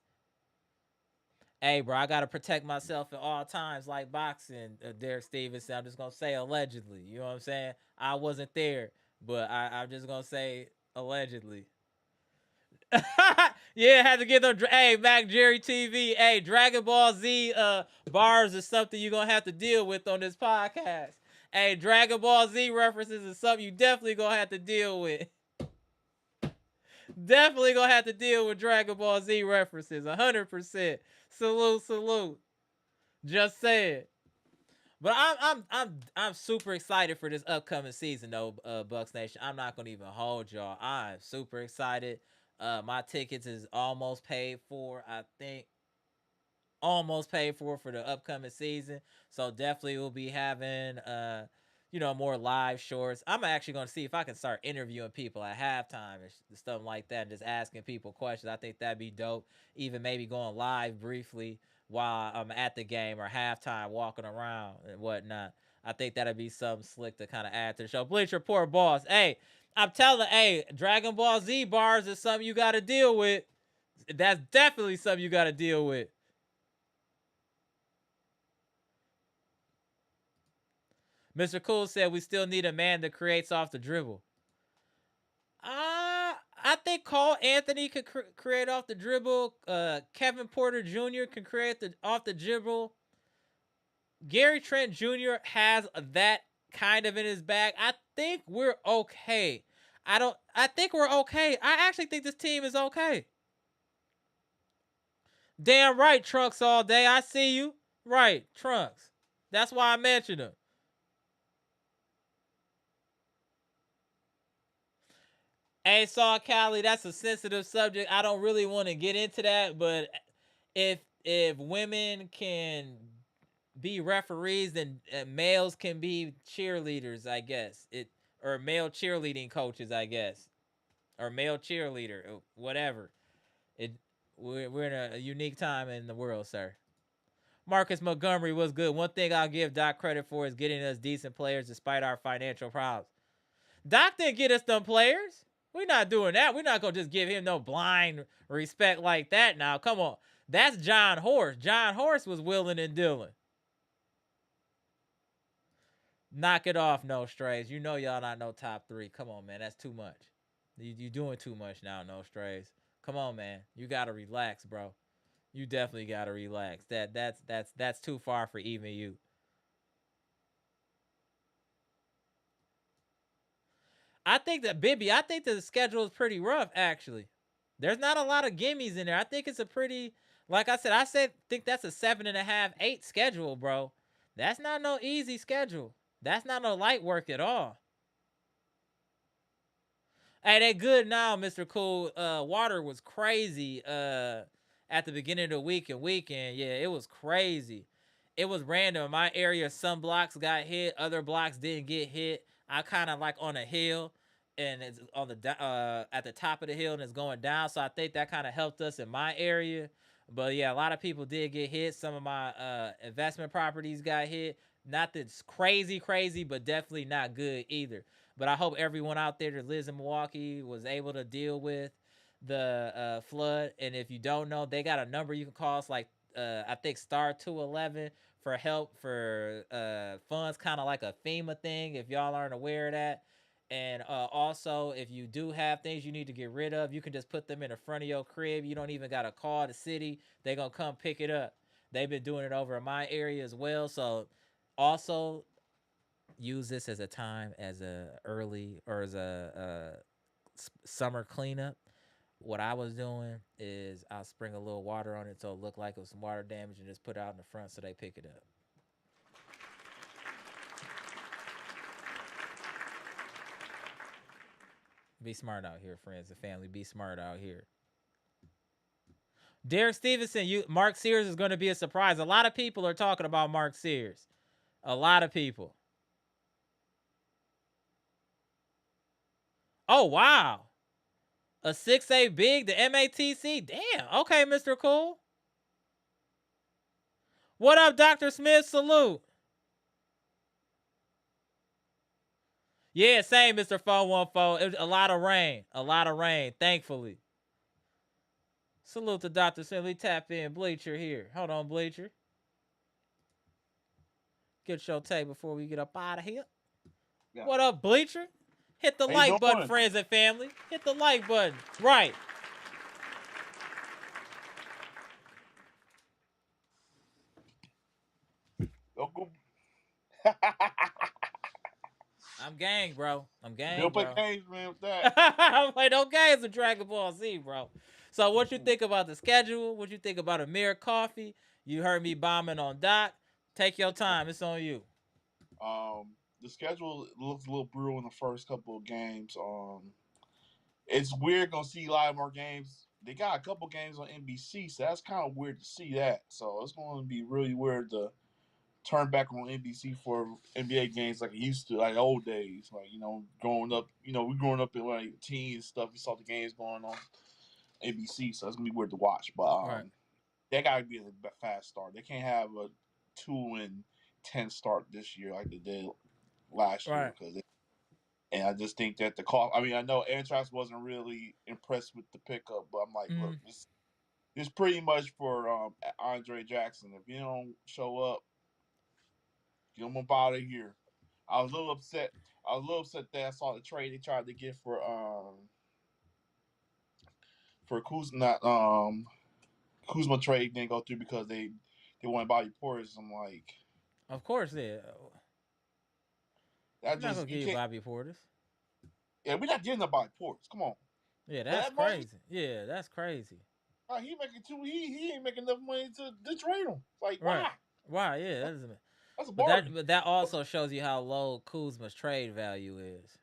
Hey, bro, I gotta protect myself at all times, like boxing. Derek Stevenson. I'm just gonna say allegedly. You know what I'm saying? I wasn't there, but I'm just gonna say allegedly. Yeah, had to get them. Hey, Mac Jerry TV. Hey, Dragon Ball Z bars is something you're gonna have to deal with on this podcast. Hey, Dragon Ball Z references is something you definitely gonna have to deal with. Definitely gonna have to deal with Dragon Ball Z references. 100%. Salute, salute. Just saying. But I'm super excited for this upcoming season though, Bucks Nation. I'm not gonna even hold y'all. I'm super excited. My tickets is almost paid for. I think almost paid for the upcoming season. So definitely we'll be having more live shorts. I'm actually going to see if I can start interviewing people at halftime and stuff like that, and just asking people questions. I think that'd be dope. Even maybe going live briefly while I'm at the game or halftime, walking around and whatnot. I think that'd be something slick to kind of add to the show. Bleach Report boss, hey, I'm telling, hey, Dragon Ball Z bars is something you got to deal with. That's definitely something you got to deal with. Mr. Cool said we still need a man that creates off the dribble. I think Cole Anthony could create off the dribble. Kevin Porter Jr. can create off the dribble. Gary Trent Jr. has that kind of in his bag. I think we're okay. I think we're okay. I actually think this team is okay. Damn right, Trunks all day. I see you. Right, Trunks. That's why I mentioned him. Hey, Saw Cali, that's a sensitive subject. I don't really want to get into that, but if women can be referees, then males can be cheerleaders, I guess. Or male cheerleading coaches, I guess, or male cheerleader, whatever. It we're in a unique time in the world, sir. Marcus Montgomery was good. One thing I'll give Doc credit for is getting us decent players despite our financial problems. Doc didn't get us them players. We're not doing that. We're not going to just give him no blind respect like that now. Come on. That's John Horst. John Horst was willing and dealing. Knock it off, no strays. You know y'all not no top 3. Come on, man. That's too much. You doing too much now, no strays. Come on, man. You got to relax, bro. You definitely got to relax. That's too far for even you. I think that Bibby, I think the schedule is pretty rough, actually. There's not a lot of gimmies in there. I think it's a pretty, like I said, think that's a 7.5, 8 schedule, bro. That's not no easy schedule. That's not no light work at all. Hey, they good now, Mr. Cool. Water was crazy at the beginning of the week and weekend. Yeah, it was crazy. It was random. My area, some blocks got hit, other blocks didn't get hit. I kind of like on a hill, and it's on the at the top of the hill, and it's going down. So I think that kind of helped us in my area. But yeah, a lot of people did get hit. Some of my investment properties got hit. Not that's crazy, but definitely not good either. But I hope everyone out there that lives in Milwaukee was able to deal with the flood. And if you don't know, they got a number you can call. It's like I think star 211 for help for funds, kind of like a FEMA thing. If y'all aren't aware of that. And also, if you do have things you need to get rid of, you can just put them in the front of your crib. You don't even got to call the city. They're going to come pick it up. They've been doing it over in my area as well. So also use this as a time as a early or as a summer cleanup. What I was doing is I'll spring a little water on it so it looked like it was some water damage and just put it out in the front so they pick it up. Be smart out here, friends and family. Be smart out here. Derek Stevenson, Mark Sears is going to be a surprise. A lot of people are talking about Mark Sears. A lot of people. Oh, wow. A 6'8" big, the MATC. Damn. Okay, Mr. Cool. What up, Dr. Smith? Salute. Yeah, same, Mr. 414. It was a lot of rain. A lot of rain, thankfully. Salute to Dr. Smith. We tap in Bleacher here. Hold on, Bleacher. Get your tape before we get up out of here. Yeah. What up, Bleacher? Hit the like button, friends and family. Hit the like button. Right. I'm gang, bro. I'm gang, don't bro. Don't play games, man, with that. I'm like, no games with Dragon Ball Z, bro. So what you think about the schedule? What you think about Amir Coffey? You heard me bombing on Doc. Take your time. It's on you. The schedule looks a little brutal in the first couple of games. It's weird gonna see a lot more games. They got a couple games on NBC, so that's kind of weird to see that. So it's going to be really weird to turn back on NBC for NBA games like it used to, like old days. Like, growing up, we growing up in like teens and stuff. We saw the games going on NBC, so it's gonna be weird to watch. But right. They gotta be a fast start. They can't have a 2-10 start this year like they did last year because. And I just think that the call. I mean, I know Antrax wasn't really impressed with the pickup, but I'm like, look, this pretty much for Andre Jackson. If you don't show up, get him up out of here. I was a little upset. That I saw the trade they tried to get for Kuzma. Kuzma trade didn't go through because they wanted Bobby Portis. I'm like, of course they. We're not gonna give you Bobby Portis. Yeah, we're not getting a Bobby Portis. Come on. Yeah, that's crazy. Yeah, that's crazy. He making he ain't making enough money to trade him. Like, why? Why? Yeah, that's a bargain. But that also shows you how low Kuzma's trade value is.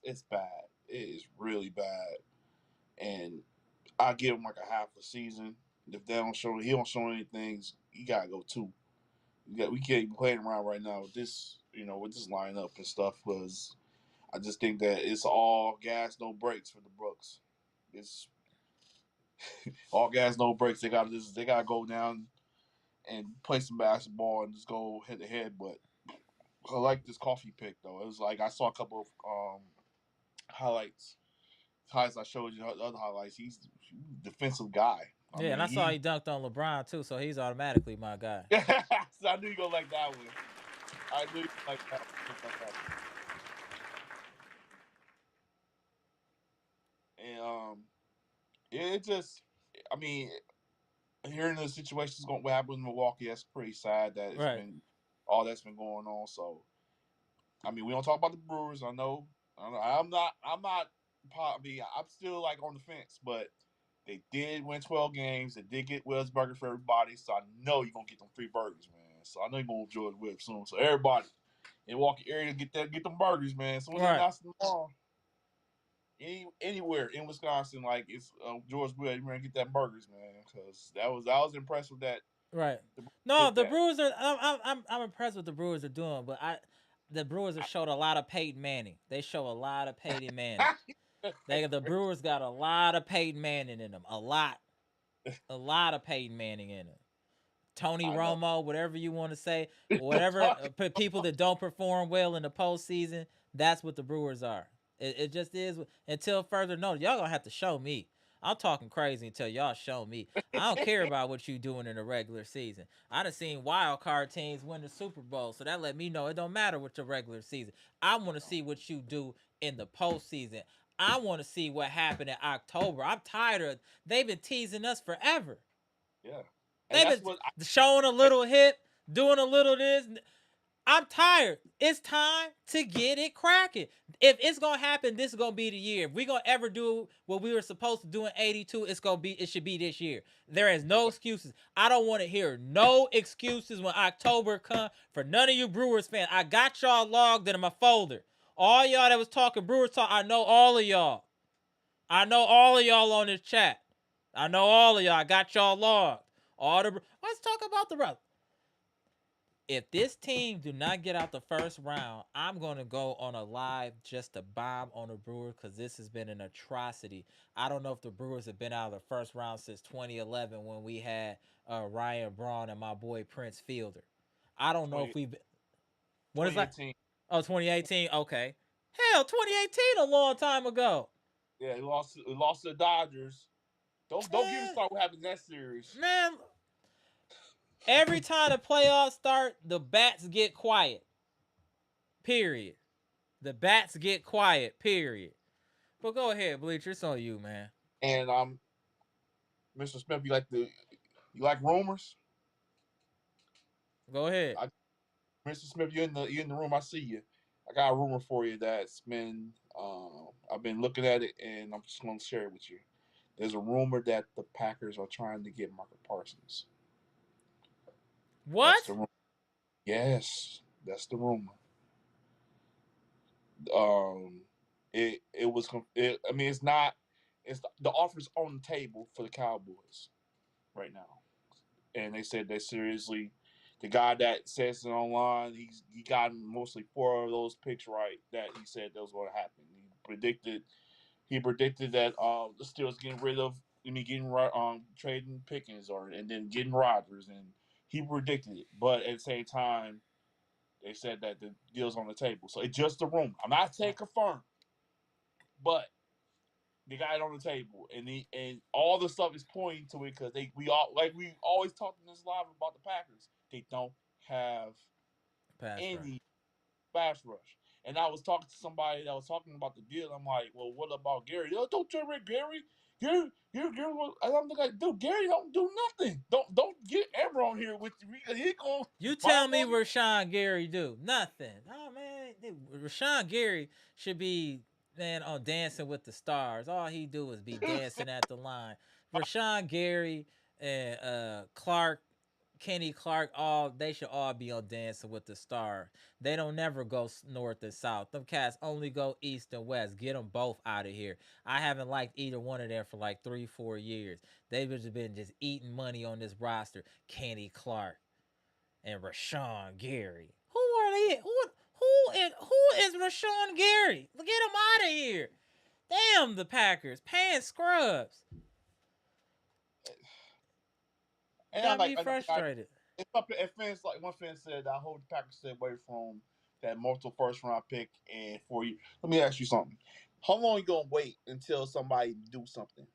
It's bad. It is really bad. And I give him like a half a season. If he don't show anything, he gotta go too. We can't be playing around right now with this, with this lineup and stuff because I just think that it's all gas, no brakes for the Bucks. It's all gas, no brakes. They gotta go down and play some basketball and just go head to head. But I like this Coffey pick though. It was like I saw a couple of highlights I showed you the other highlights. He's a defensive guy. I mean, and I saw he dunked on LeBron too, so he's automatically my guy. So I knew you gonna like that one. I knew you like that one. And it just, I mean, hearing the situations what happened in Milwaukee, that's pretty sad that it's been all that's been going on. So, I mean, we don't talk about the Brewers. I know. I'm not. I mean, I'm still like on the fence, but they did win 12 games. They did get Wells Burger for everybody, so I know you're gonna get them free burgers, man. So I know you're gonna enjoy the whip soon. So everybody in Milwaukee area get them burgers, man. So when they announce them all, anywhere in Wisconsin, like it's George Will, you're gonna get that burgers, man. Because I was impressed with that. Right. No, the Brewers are. I'm impressed with the Brewers are doing, but the Brewers have showed a lot of Peyton Manning. They show a lot of Peyton Manning. The Brewers got a lot of Peyton Manning in them. A lot of Peyton Manning in them. Tony Romo, whatever you want to say, whatever people that don't perform well in the postseason, that's what the Brewers are. It just is until further notice. Y'all gonna have to show me. I'm talking crazy until y'all show me. I don't care about what you doing in the regular season. I done seen wild card teams win the Super Bowl, so that let me know it don't matter with the regular season. I want to see what you do in the postseason. I want to see what happened in October. I'm tired of they've been teasing us forever. Yeah, and They've that's been what. showing a little hip, doing a little this. I'm tired. It's time to get it cracking. If it's gonna happen, this is gonna be the year. If we gonna ever do what we were supposed to do in '82, it's gonna be. It should be this year. There is no excuses. I don't want to hear no excuses when October come for none of you Brewers fans. I got y'all logged in my folder. All y'all that was talking Brewers talk, I know all of y'all. I know all of y'all on this chat. I know all of y'all. I got y'all logged. All the let's talk about the rest. If this team do not get out the first round, I'm gonna go on a live just to bomb on the Brewers because this has been an atrocity. I don't know if the Brewers have been out of the first round since 2011 when we had Ryan Braun and my boy Prince Fielder. I don't know 20, if we've. When is that? 2018. Oh, 2018. Okay. Hell, 2018 a long time ago. Yeah, he lost to the Dodgers. Don't get me Man, started what happened in that series. man. Every time the playoffs start, the bats get quiet. Period. The bats get quiet. Period. But go ahead, Bleacher. It's on you, man. And Mr. Smith, you like rumors? Go ahead. Mr. Smith, you're in the room. I see you. I got a rumor for you that's been I've been looking at it and I'm just going to share it with you. There's a rumor that the Packers are trying to get Micah Parsons. That's the What? rumor. Yes, that's the rumor. Um, it was. I mean, it's not. It's the offers on the table for the Cowboys right now, and they said they seriously. The guy that says it online, he got mostly four of those picks right that he said that was going to happen. He predicted that the Steelers getting rid of getting trading Pickens and then getting Rodgers, and he predicted it. But at the same time, they said that the deal's on the table. So it's just a rumor. I'm not saying confirmed, but they got it on the table, and all the stuff is pointing to it because we always talked in this live about the Packers. They don't have Pass rush. any pass rush. And I was talking to somebody that was talking about the deal. I'm like, well, what about Gary? Oh, don't trade Gary. Gary. I'm like, dude, Gary don't do nothing. Don't get Amber on here with you. He gonna You tell bomb me on you. Rashawn Gary do nothing. Oh man, Rashawn Gary should be man on Dancing with the Stars. All he do is be dancing at the line. Rashawn Gary and Clark, Kenny Clark, all they should all be on Dancing with the Stars. They don't never go north and south. Them cats only go east and west. Get them both out of here. I haven't liked either one of them for like 3-4 years. They've just been just eating money on this roster. Kenny Clark and Rashawn Gary. Who are they? Who is Rashawn Gary? Get him out of here. Damn the Packers paying scrubs. And I Got like me I, I frustrated. it's up and fans like one fan said I hope the Packers stay away from that multiple first round pick and 4 years. Let me ask you something. How long you gonna wait until somebody do something?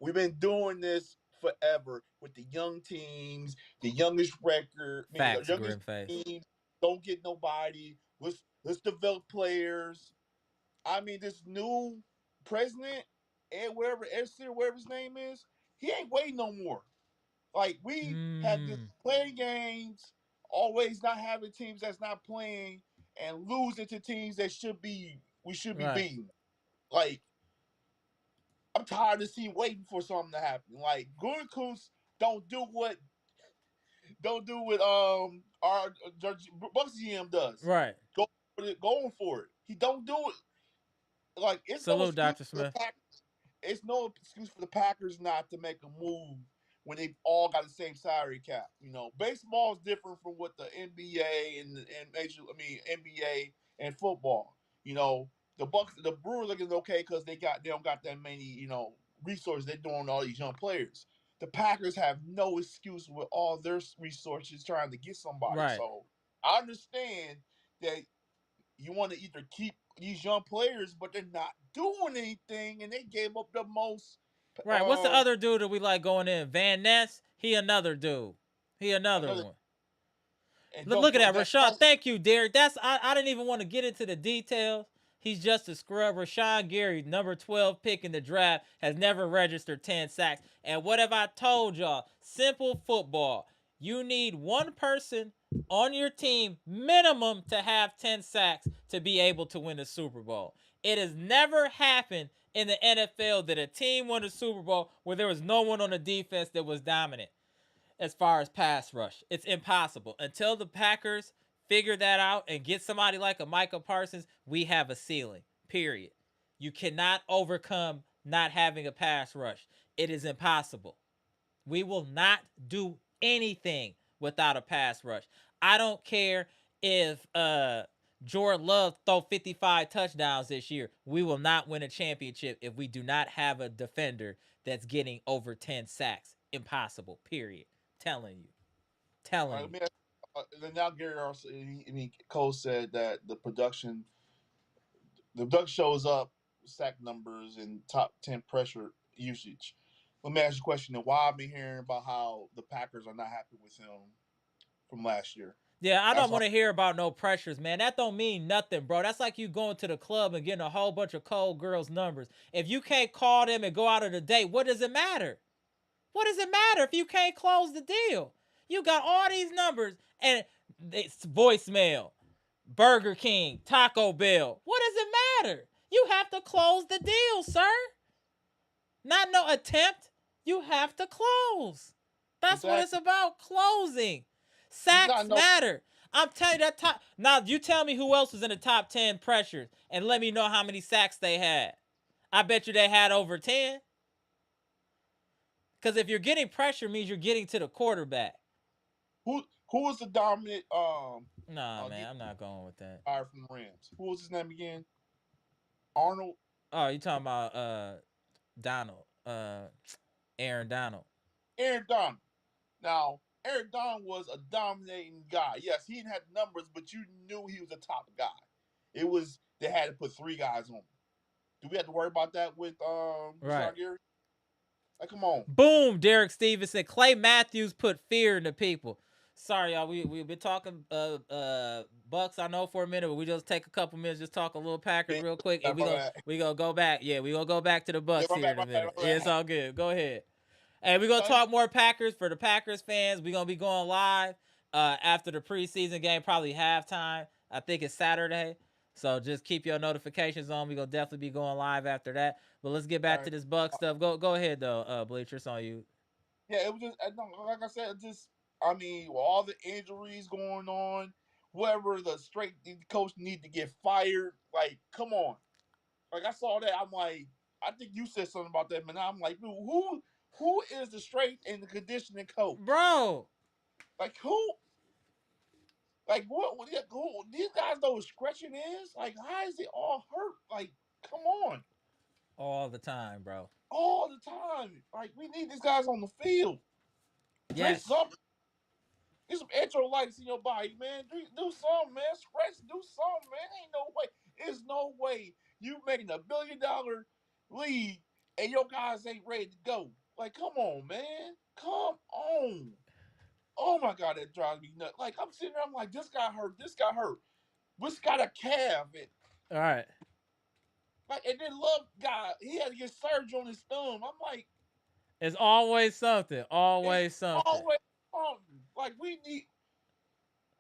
We've been doing this forever with the young teams, the youngest record, I mean the Facts, youngest Grimface. teams don't get nobody. Let's develop players. I mean, this new president, whatever his name is, he ain't waiting no more. Like we have this Mmm. playing games, always not having teams that's not playing and losing to teams that we should be Right. beating. Like I'm tired of seeing waiting for something to happen. Like Gutekunst don't do what our Bucks GM does. Right. Go going for it. He don't do it. Like it's no Salute, excuse Dr. for the Smith. Packers. It's no excuse for the Packers not to make a move when they've all got the same salary cap. Baseball is different from what the NBA and NBA and football. The Bucks, the Brewers looking okay because they don't got that many resources. They're doing all these young players. The Packers have no excuse with all their resources trying to get somebody. Right. So I understand that you want to either keep these young players, but they're not doing anything, and they gave up the most. Right. What's the other dude that we like going in? Van Ness. He another dude. He another another one. and Look at that, that Rashawn. Thank you, Derek. I didn't even want to get into the details. He's just a scrub. Rashawn Gary, number 12 pick in the draft, has never registered 10 sacks. And what have I told y'all? Simple football. You need one person on your team minimum to have 10 sacks to be able to win the Super Bowl. It has never happened in the NFL that a team won the Super Bowl where there was no one on the defense that was dominant as far as pass rush. It's impossible. Until the Packers figure that out and get somebody like a Micah Parsons, we have a ceiling, period. You cannot overcome not having a pass rush. It is impossible. We will not do anything without a pass rush. I don't care if Jordan Love throw 55 touchdowns this year. We will not win a championship if we do not have a defender that's getting over 10 sacks. Impossible, period. Telling you. All Telling right, you. let me ask, then now Gary also, Cole said that the production shows up, sack numbers and top 10 pressure usage. Let me ask you a question. Then why I've been hearing about how the Packers are not happy with him from last year. Yeah, I That's don't all. want to hear about no pressures, man. That don't mean nothing, bro. That's like you going to the club and getting a whole bunch of cold girls' numbers. If you can't call them and go out on a date, what does it matter? What does it matter if you can't close the deal? You got all these numbers and it's voicemail, Burger King, Taco Bell. What does it matter? You have to close the deal, sir. Not no attempt. You have to close. That's what it's Exactly. about, closing. He's not Sacks no. matter. I'm telling you that top. Now you tell me who else was in the top 10 pressures and let me know how many sacks they had. I bet you they had over 10. Because if you're getting pressure, means you're getting to the quarterback. Who was the dominant Nah, man, I'm not going with that. from the Rams? Who was his name again? Arnold. Oh, you talking about Donald, Aaron Donald. Aaron Donald. Now, Aaron Donald was a dominating guy. Yes, he didn't have numbers, but you knew he was a top guy. It was they had to put three guys on him. Do we have to worry about that with Right. Rashawn Gary? Like, come on. Boom, Derek Stevenson. Clay Matthews put fear into people. Sorry, y'all. We've been talking Bucks. I know for a minute, but we just take a couple minutes, just talk a little Packers Yeah, real quick, and my bad. we gonna go back. Yeah, we gonna go back to the Yeah, Bucks my here bad, in a my bad, minute. my Yeah, it's bad. all good. Go ahead. Hey, we're gonna talk more Packers for the Packers fans. We're gonna be going live after the preseason game, probably halftime. I think it's Saturday. So just keep your notifications on. We're gonna definitely be going live after that. But let's get All back right. to this Buck stuff. Go ahead though, Bleacher. It's on you. Yeah, it was just like I said, just I mean, with all the injuries going on, whoever the straight coach need to get fired. Like, come on. Like I saw that, I'm like, I think you said something about that, man. I'm like, dude, who is the strength and the conditioning coach? Bro. Like who? Like what who, these guys know what stretching is? Like how is it all hurt? Like, come on. All the time, bro. All the time. Like we need these guys on the field. Drink Yes. something. Get some electrolytes in your body, man. Do something, man. Stretch, do something, man. Ain't no way. There's no way you making $1 billion league and your guys ain't ready to go. Like, come on, man. Come on. Oh my God, that drives me nuts. Like I'm sitting there, I'm like, this guy hurt, this guy hurt. This got a calf. And, All right. like, and then Love guy, he had to get surgery on his thumb. I'm like, It's always something. it's Always something. always something. Like we need.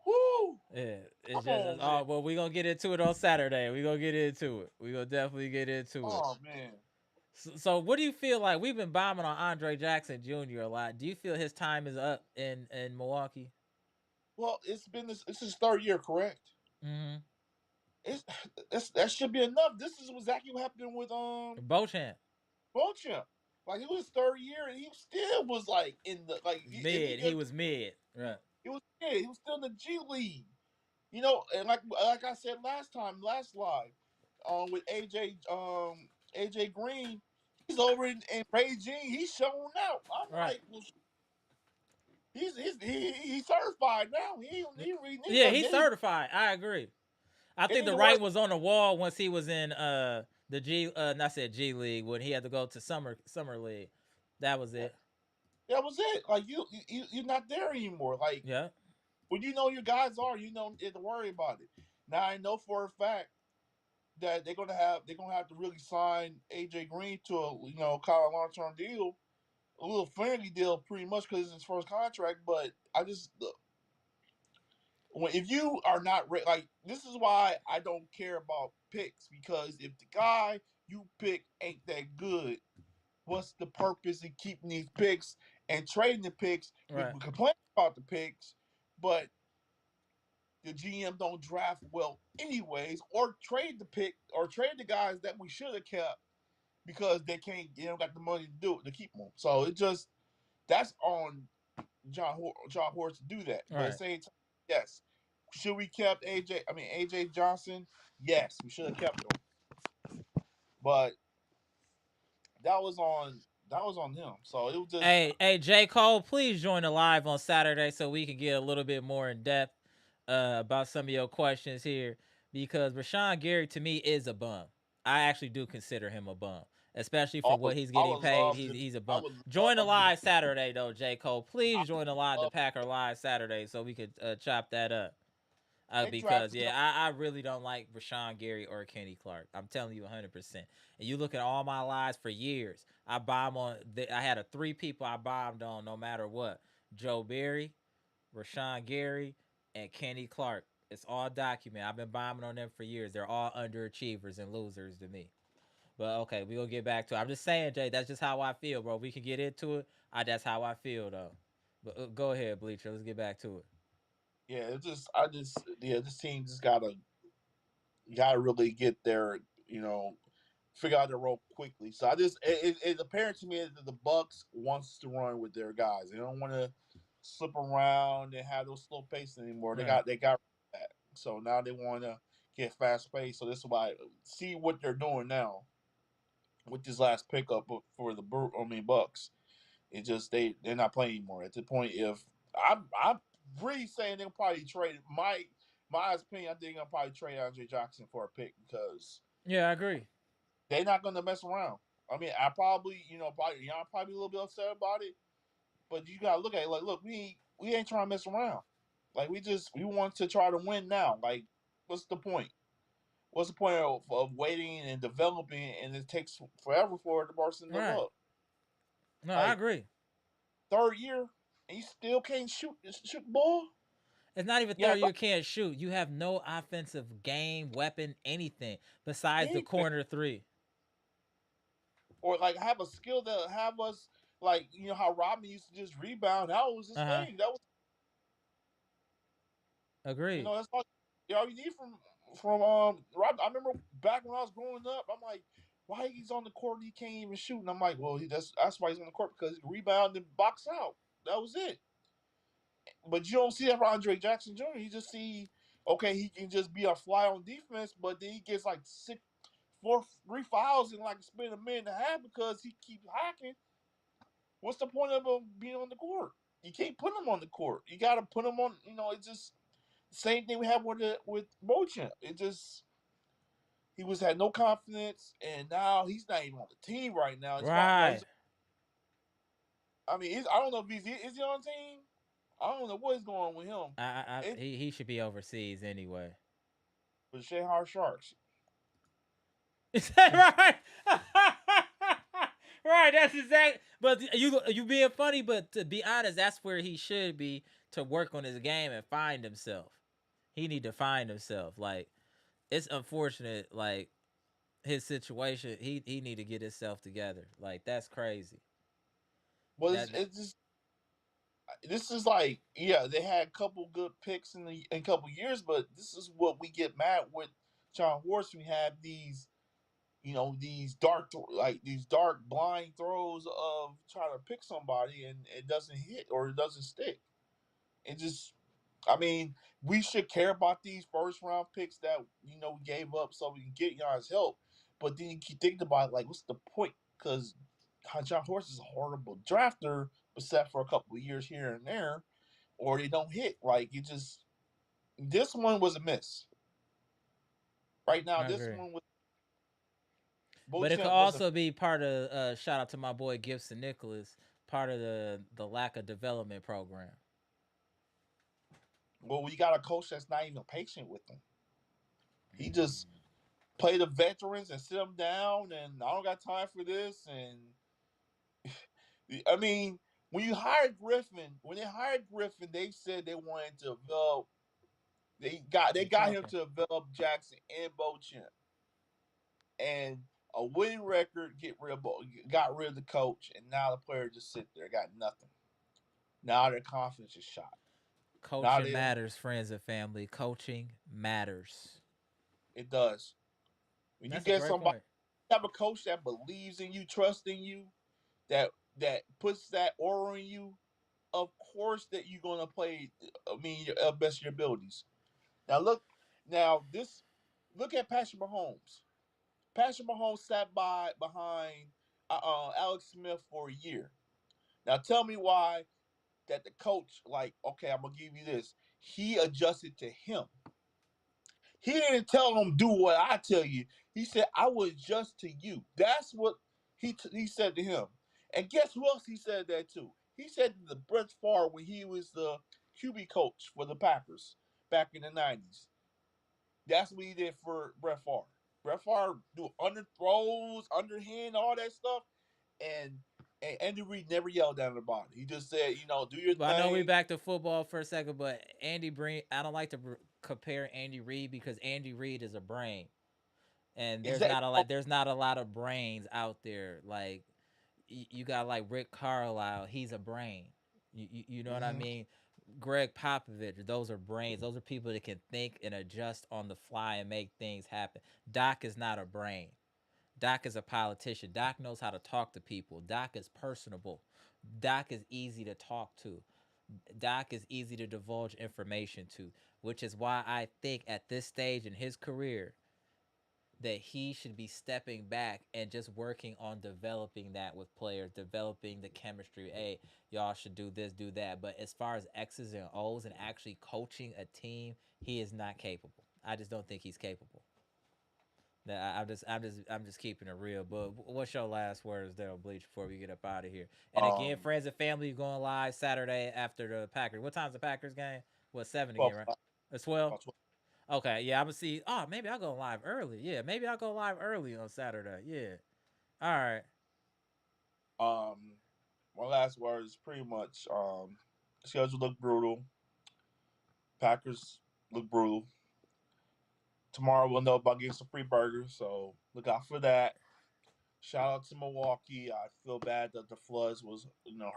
Whoo! Yeah. It's Come just it's on, man. all well, we're gonna get into it on Saturday. We're gonna get into it. We're gonna definitely get into it. Oh man. So what do you feel like? We've been bombing on Andre Jackson Jr. a lot. Do you feel his time is up in Milwaukee? Well, it's his third year, correct? Mm-hmm. That should be enough. This is exactly what happened with Beauchamp. Bocha. Like it was his third year and he still was like in the like if Mid. He was mid. Right. he was still in the G League. And like I said last live, with AJ Green, he's over in Beijing. He's showing out. I'm Right. like, well, he's certified now. He really need Yeah, nothing. he's certified. I agree. I They think need the to writing work. was on the wall once he was in The G, not said G League when he had to go to summer league. That was That, it. that was it. Like you're not there anymore. Like Yeah. when you know your guys are, you don't have to worry about it. Now I know for a fact that they're gonna have to really sign AJ Green to a kind of long term deal, a little friendly deal, pretty much because it's his first contract. But I just if you are not like this is why I don't care about picks because if the guy you pick ain't that good, what's the purpose in keeping these picks and trading the picks? We Right. complain about the picks, but the GM don't draft well anyways, or trade the pick or trade the guys that we should have kept because they don't got the money to do it to keep them. So it just that's on John Horst to do that. But at Right. the same time, yes, should we kept AJ? I mean AJ Johnson. Yes, we should have kept him. But that was on that was on him. So it was just Hey, J. Cole, please join the live on Saturday so we can get a little bit more in depth about some of your questions here. Because Rashawn Gary to me is a bum. I actually do consider him a bum, especially for what he's I getting would paid. love He's a I bum. would Join the love to live Saturday though, J. Cole. I Please join the live, the would love Packer live Saturday, so we could chop that up. they Because drafted him. yeah, I really don't like Rashawn Gary or Kenny Clark. I'm telling you 100%. And you look at all my lives for years. I bomb on. I had a three people I bombed on no matter what: Joe Barry, Rashawn Gary, and Kenny Clark. It's all documented. I've been bombing on them for years. They're all underachievers and losers to me. But okay, we gonna get back to it. I'm just saying, Jay. That's just how I feel, bro. We can get into it. That's how I feel though. But go ahead, Bleacher. Let's get back to it. Yeah, this team just gotta really get there, figure out their role quickly. So it's apparent to me that the Bucks wants to run with their guys. They don't want to slip around and have those slow pace anymore. Right. They got that. So now they want to get fast pace. So this is why see what they're doing now with this last pickup for the Bucks. It just they're not playing anymore. At the point, if I'm really saying they'll probably trade my opinion, I think I'll probably trade Andre Jackson for a pick because Yeah, I agree. they're not going to mess around. I mean, I probably y'all probably a little bit upset about it, but you gotta look at it like, look, we ain't trying to mess around. Like we want to try to win now. Like, what's the point? What's the point of waiting and developing, and it takes forever for the person to Right. develop? No, I Like agree. third year, and you still can't shoot the ball. It's not even Yeah, third you can't shoot. You have no offensive game, weapon, anything besides the anything. corner three. Or like have a skill that have us like how Robin used to just rebound. That was his Uh-huh. thing. That was Agreed. that's all you need from Rob. I remember back when I was growing up, I'm like, why he's on the court and he can't even shoot? And I'm like, well, that's why he's on the court because he can rebound and box out. That was it. But you don't see that for Andre Jackson Jr. You just see, okay, he can just be a fly on defense, but then he gets like three fouls in like spend a minute and a half because he keeps hacking. What's the point of him being on the court? You can't put him on the court. You got to put him on. It's just same thing we have with Bochamp. It just he was had no confidence, and now he's not even on the team right now. It's about Right. he's. I mean, I don't know if is he on the team. I don't know what's going on with him. It's He should be overseas anyway. the Shanghai Sharks. Is that right? Right. That's exact. But you being funny, but to be honest, that's where he should be to work on his game and find himself. He need to find himself. Like it's unfortunate. Like his situation, he need to get himself together. Like that's crazy. Well, That it's just this is like they had a couple good picks in a couple years, but this is what we get mad with John Horst. We have these dark blind throws of trying to pick somebody and it doesn't hit or it doesn't stick. It just, I mean, we should care about these first round picks that we gave up so we can get Giannis help. But then you keep thinking about like, what's the point? Because John Horst is a horrible drafter, except for a couple of years here and there, or they don't hit. Like you just, this one was a miss. Right now, I this agree. one was But it could Beauchamp was a also be part of shout out to my boy Gibson Nicholas, part of the lack of development program. well. We got a coach that's not even patient with them. He just Mm. play the veterans and sit them down, and I don't got time for this. And I mean, when you hired Griffin, when they hired Griffin, they said they wanted to develop. They You got him talking? to develop Jackson and Beauchamp, and a winning record got rid of the coach, and now the player just sit there, got nothing. Now their confidence is shot. Now Coaching they matters, friends and family. Coaching matters. it does. When you That's a get great somebody point. have a coach that believes in you, trusts in you, that puts that aura in you, of course that you're gonna play. I mean, your best of your abilities. Now this look at Patrick Mahomes. Patrick Mahomes sat behind Alex Smith for a year. Now tell me why that the coach like, okay, I'm gonna give you this. He adjusted to him. He didn't tell him do what I tell you. He said I will adjust to you. That's what he said to him. And guess who else he said that to? He said to the Brett Favre when he was the QB coach for the Packers back in the '90s. That's what he did for Brett Favre. Brett Favre do underthrows, underhand, all that stuff, and and Andy Reid never yelled down the bottom. He just said, do your But I know we thing. back to football for a second, but Andy Breen, I don't like to compare Andy Reid because Andy Reid is a brain, and Is there's that not a like there's not a lot of brains out there. Like you got like Rick Carlisle, he's a brain. You know what I mm-hmm, mean? Greg Popovich, those are brains. Those are people that can think and adjust on the fly and make things happen. Doc is not a brain. Doc is a politician. Doc knows how to talk to people. Doc is personable. Doc is easy to talk to. Doc is easy to divulge information to, which is why I think at this stage in his career that he should be stepping back and just working on developing that with players, developing the chemistry. Hey, y'all should do this, do that. But as far as X's and O's and actually coaching a team, he is not capable. I just don't think he's capable. I'm just keeping it real. But what's your last words there, Bleach, before we get up out of here? And again, um, friends and family going live Saturday after the Packers. What time's the Packers game? What 7 again, 12 right? o'clock, It's 12. about 12. Okay, yeah, I'm gonna see. Oh, maybe I'll go live early. Yeah, maybe I'll go live early on Saturday. Yeah. All right. My last word is pretty much schedule look brutal. Packers look brutal. Tomorrow we'll know about getting some free burgers, so look out for that. Shout out to Milwaukee. I feel bad that the floods was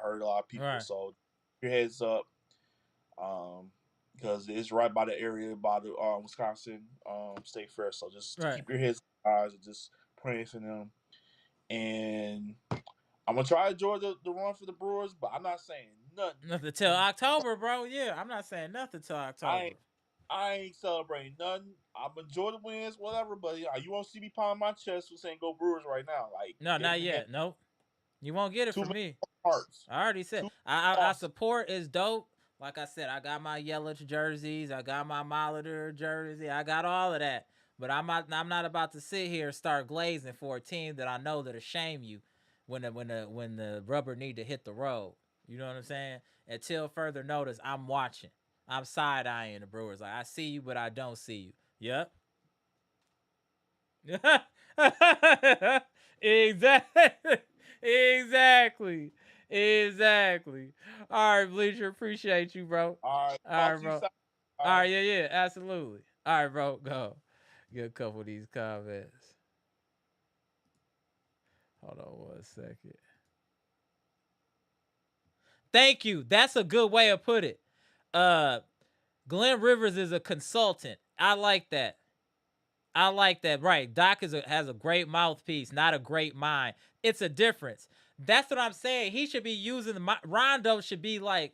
hurt a lot of All people, right. so your heads up. Um, because it's right by the area by the Wisconsin State Fair. So just Right. keep your heads eyes and just praying for them. And I'm gonna try to enjoy the run for the Brewers, but I'm not saying Nothing till nothing. October, bro. Yeah, I'm not saying nothing till I October. ain't I ain't celebrating nothing. I'm enjoy the wins, whatever. But you won't see me pound my chest for saying go Brewers right now. Like No, get it not together. yet. Nope. You won't get it Too from many me. hearts, I already said too I losses. support is dope. Like I said, I got my yellow jerseys, I got my Molitor jersey, I got all of that. But I'm not about to sit here and start glazing for a team that I know that'll shame you when the rubber need to hit the road. You know what I'm saying? Until further notice, I'm watching. I'm side eyeing the Brewers. Like I see you, but I don't see you. Yep. Exactly. Exactly. Exactly. All right, Bleacher. Appreciate you, bro. All right, All talk right, to you, bro. All right, guys. yeah, yeah, absolutely. All right, bro. Go. Get a couple of these comments. Hold on 1 second. Thank you. That's a good way of put it. Uh, Glenn Rivers is a consultant. I like that. I like that. Right. Doc has a great mouthpiece, not a great mind. It's a difference. That's what I'm saying. He should be using Rondo should be like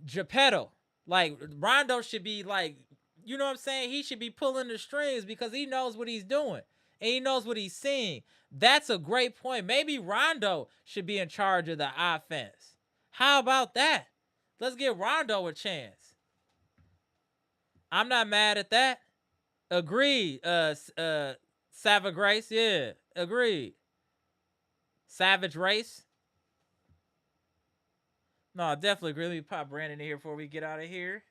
Geppetto. Like Rondo should be like, you know what I'm saying? He should be pulling the strings because he knows what he's doing and he knows what he's seeing. That's a great point. Maybe Rondo should be in charge of the offense. How about that? Let's give Rondo a chance. I'm not mad at that. Agreed. Savage Grace, yeah, agreed. Savage Race. No, I definitely agree. Let me pop Brandon in here before we get out of here.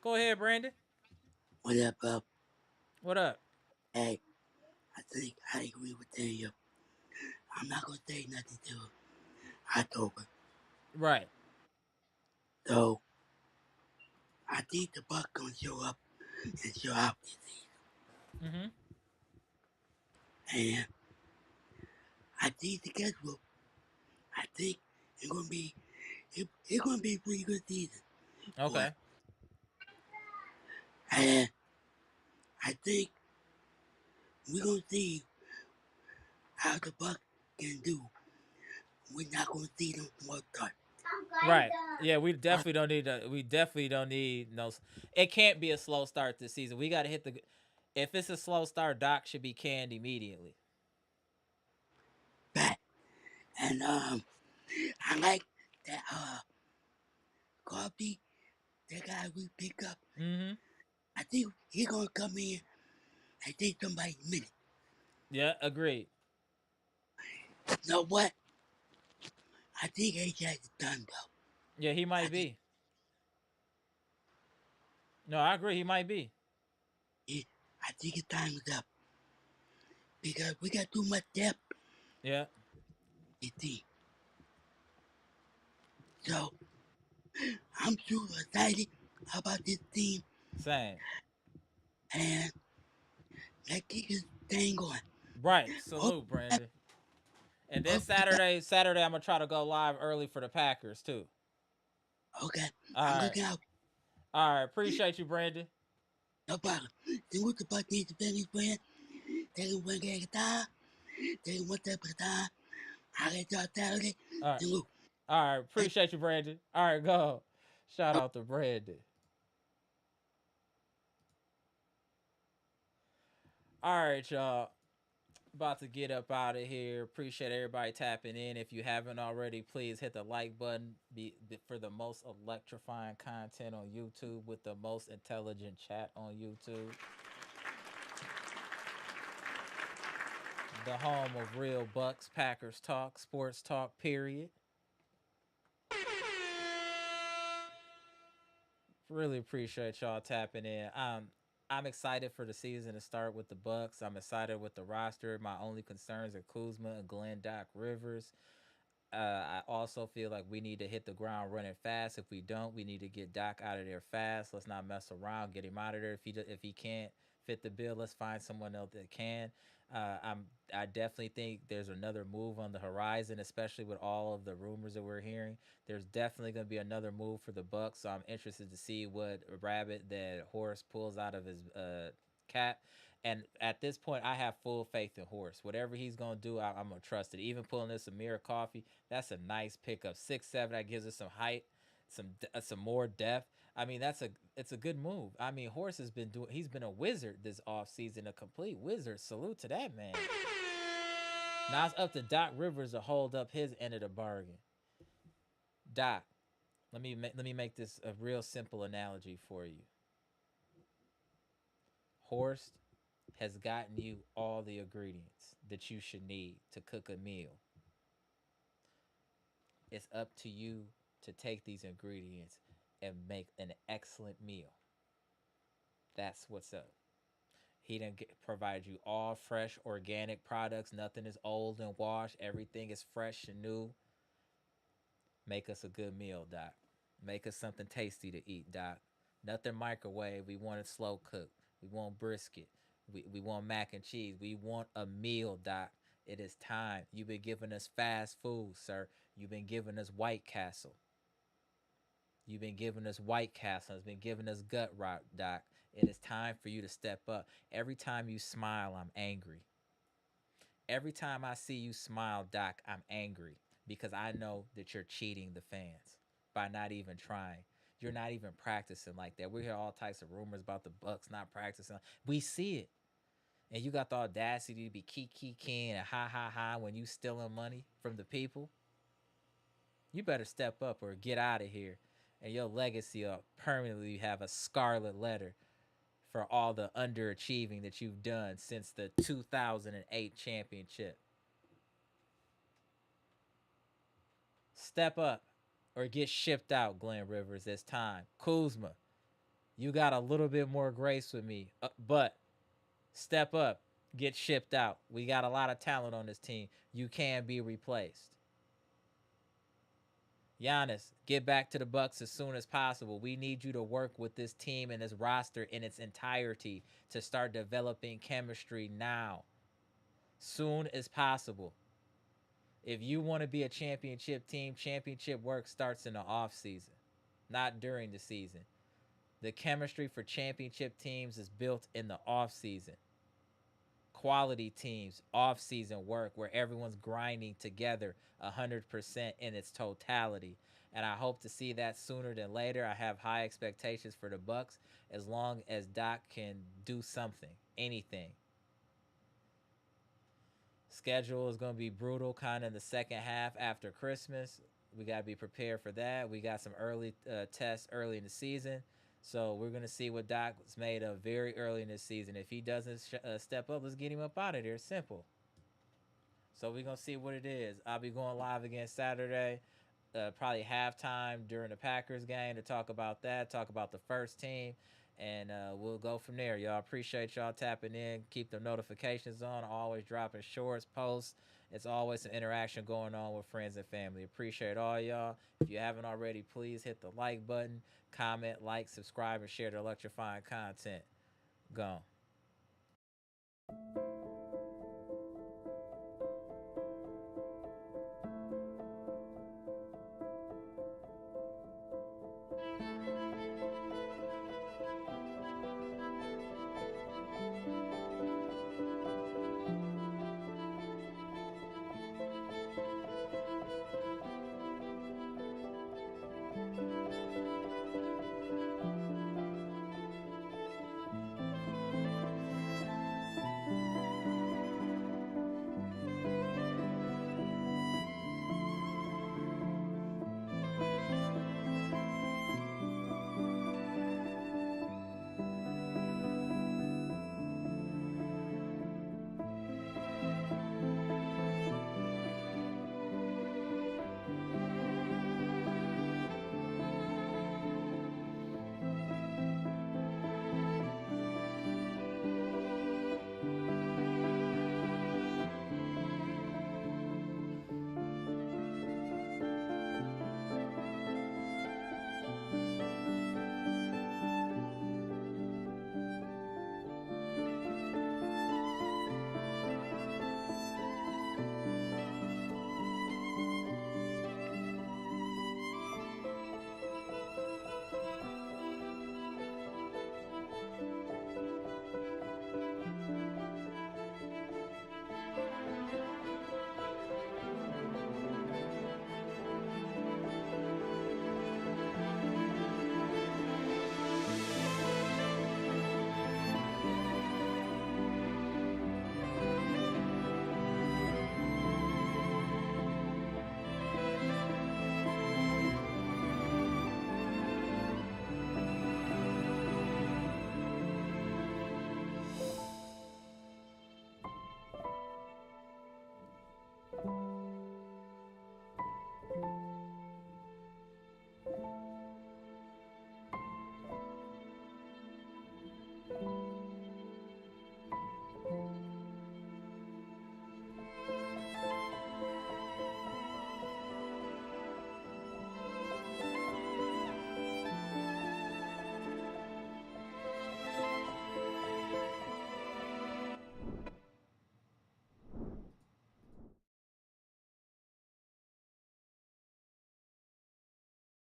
Go ahead, Brandon. What up, bro? What up? Hey, I think I agree with Daniel. I'm not gonna say nothing to October. Right. So I think the Bucks gonna show up and show out this Mm-hmm. season. And I think the schedule, I think it's gonna be a pretty good season for Okay. us. And I think we're gonna see how the Bucks can do. We're not gonna see them work hard. Right. Yeah, we But definitely don't need to. We definitely don't need no. It can't be a slow start this season. We got to hit the. If it's a slow start, Doc should be canned immediately. back. And I like that Coffey, that guy we pick up. Mm-hmm. I think he gonna come in and take somebody's minute. Yeah, agreed. You know what? I think Ajax is done though. Yeah, he I might think be. No, I agree. He might be. he, I think his time is up because we got too much depth Yeah. in the team. So I'm super excited about this team Same. and let's keep this thing going. Right. Hope Salute, Brandon. And then hope the best. Saturday, I'm gonna try to go live early for the Packers too. Okay, All I'm right. looking out. All right. Appreciate you, Brandon. No problem. Then what the Bucks need to finish playing? They can win game at a time. They can one step at a time. I get y'all Saturday. All right. Then look. All right. Thank Appreciate you, Brandon. All right. Go. Shout you. out to Brandon. All right, y'all. About to get up out of here. Appreciate everybody tapping in. If you haven't already, please hit the like button for the most electrifying content on YouTube with the most intelligent chat on YouTube. The home of real Bucks, Packers talk, sports talk, period. Really appreciate y'all tapping in. I'm excited for the season to start with the Bucks. I'm excited with the roster. My only concerns are Kuzma and Glenn Doc Rivers. I also feel like we need to hit the ground running fast. If we don't, we need to get Doc out of there fast. Let's not mess around. Get him out of there. If he can't fit the bill, let's find someone else that can. I definitely think there's another move on the horizon, especially with all of the rumors that we're hearing. There's definitely going to be another move for the Bucks. So I'm interested to see what rabbit that Horace pulls out of his cap. And at this point, I have full faith in Horace. Whatever he's gonna do, I'm gonna trust it. Even pulling this Amir Coffey, that's a nice pickup. 6'7", that gives us some height, some more depth. I mean, it's a good move. I mean, Horace has been doing. He's been a wizard this offseason, a complete wizard. Salute to that man. Now it's up to Doc Rivers to hold up his end of the bargain. Doc, let me make this a real simple analogy for you. Horst has gotten you all the ingredients that you should need to cook a meal. It's up to you to take these ingredients and make an excellent meal. That's what's up. He didn't provide you all fresh organic products. Nothing is old and washed. Everything is fresh and new. Make us a good meal, Doc. Make us something tasty to eat, Doc. Nothing microwave. We want it slow cooked. We want brisket. We want mac and cheese. We want a meal, Doc. It is time. You've been giving us fast food, sir. You've been giving us White Castle. You've been giving us White Castle. It's been giving us gut rot, Doc. It is time for you to step up. Every time you smile, I'm angry. Every time I see you smile, Doc, I'm angry because I know that you're cheating the fans by not even trying. You're not even practicing like that. We hear all types of rumors about the Bucks not practicing. We see it. And you got the audacity to be kiki king and ha ha ha when you stealing money from the people. You better step up or get out of here. And your legacy will permanently have a scarlet letter for all the underachieving that you've done since the 2008 championship. Step up or get shipped out, Glenn Rivers. It's time. Kuzma, you got a little bit more grace with me, but step up, get shipped out. We got a lot of talent on this team. You can be replaced. Giannis, get back to the Bucks as soon as possible. We need you to work with this team and this roster in its entirety to start developing chemistry now. Soon as possible. If you want to be a championship team, championship work starts in the off season, not during the season. The chemistry for championship teams is built in the off season. Quality teams, off season work where everyone's grinding together 100% in its totality. And I hope to see that sooner than later. I have high expectations for the Bucks as long as Doc can do something, anything. Schedule is going to be brutal kind of in the second half after Christmas. We got to be prepared for that. We got some early tests early in the season. So we're going to see what Doc's made of very early in this season. If he doesn't step up, let's get him up out of there. Simple. So we're going to see what it is. I'll be going live again Saturday, probably halftime during the Packers game to talk about that, talk about the first team, and we'll go from there. Y'all appreciate y'all tapping in. Keep the notifications on. Always dropping shorts, posts. It's always some interaction going on with friends and family. Appreciate all y'all. If you haven't already, please hit the like button, comment, like, subscribe, and share the electrifying content. Gone.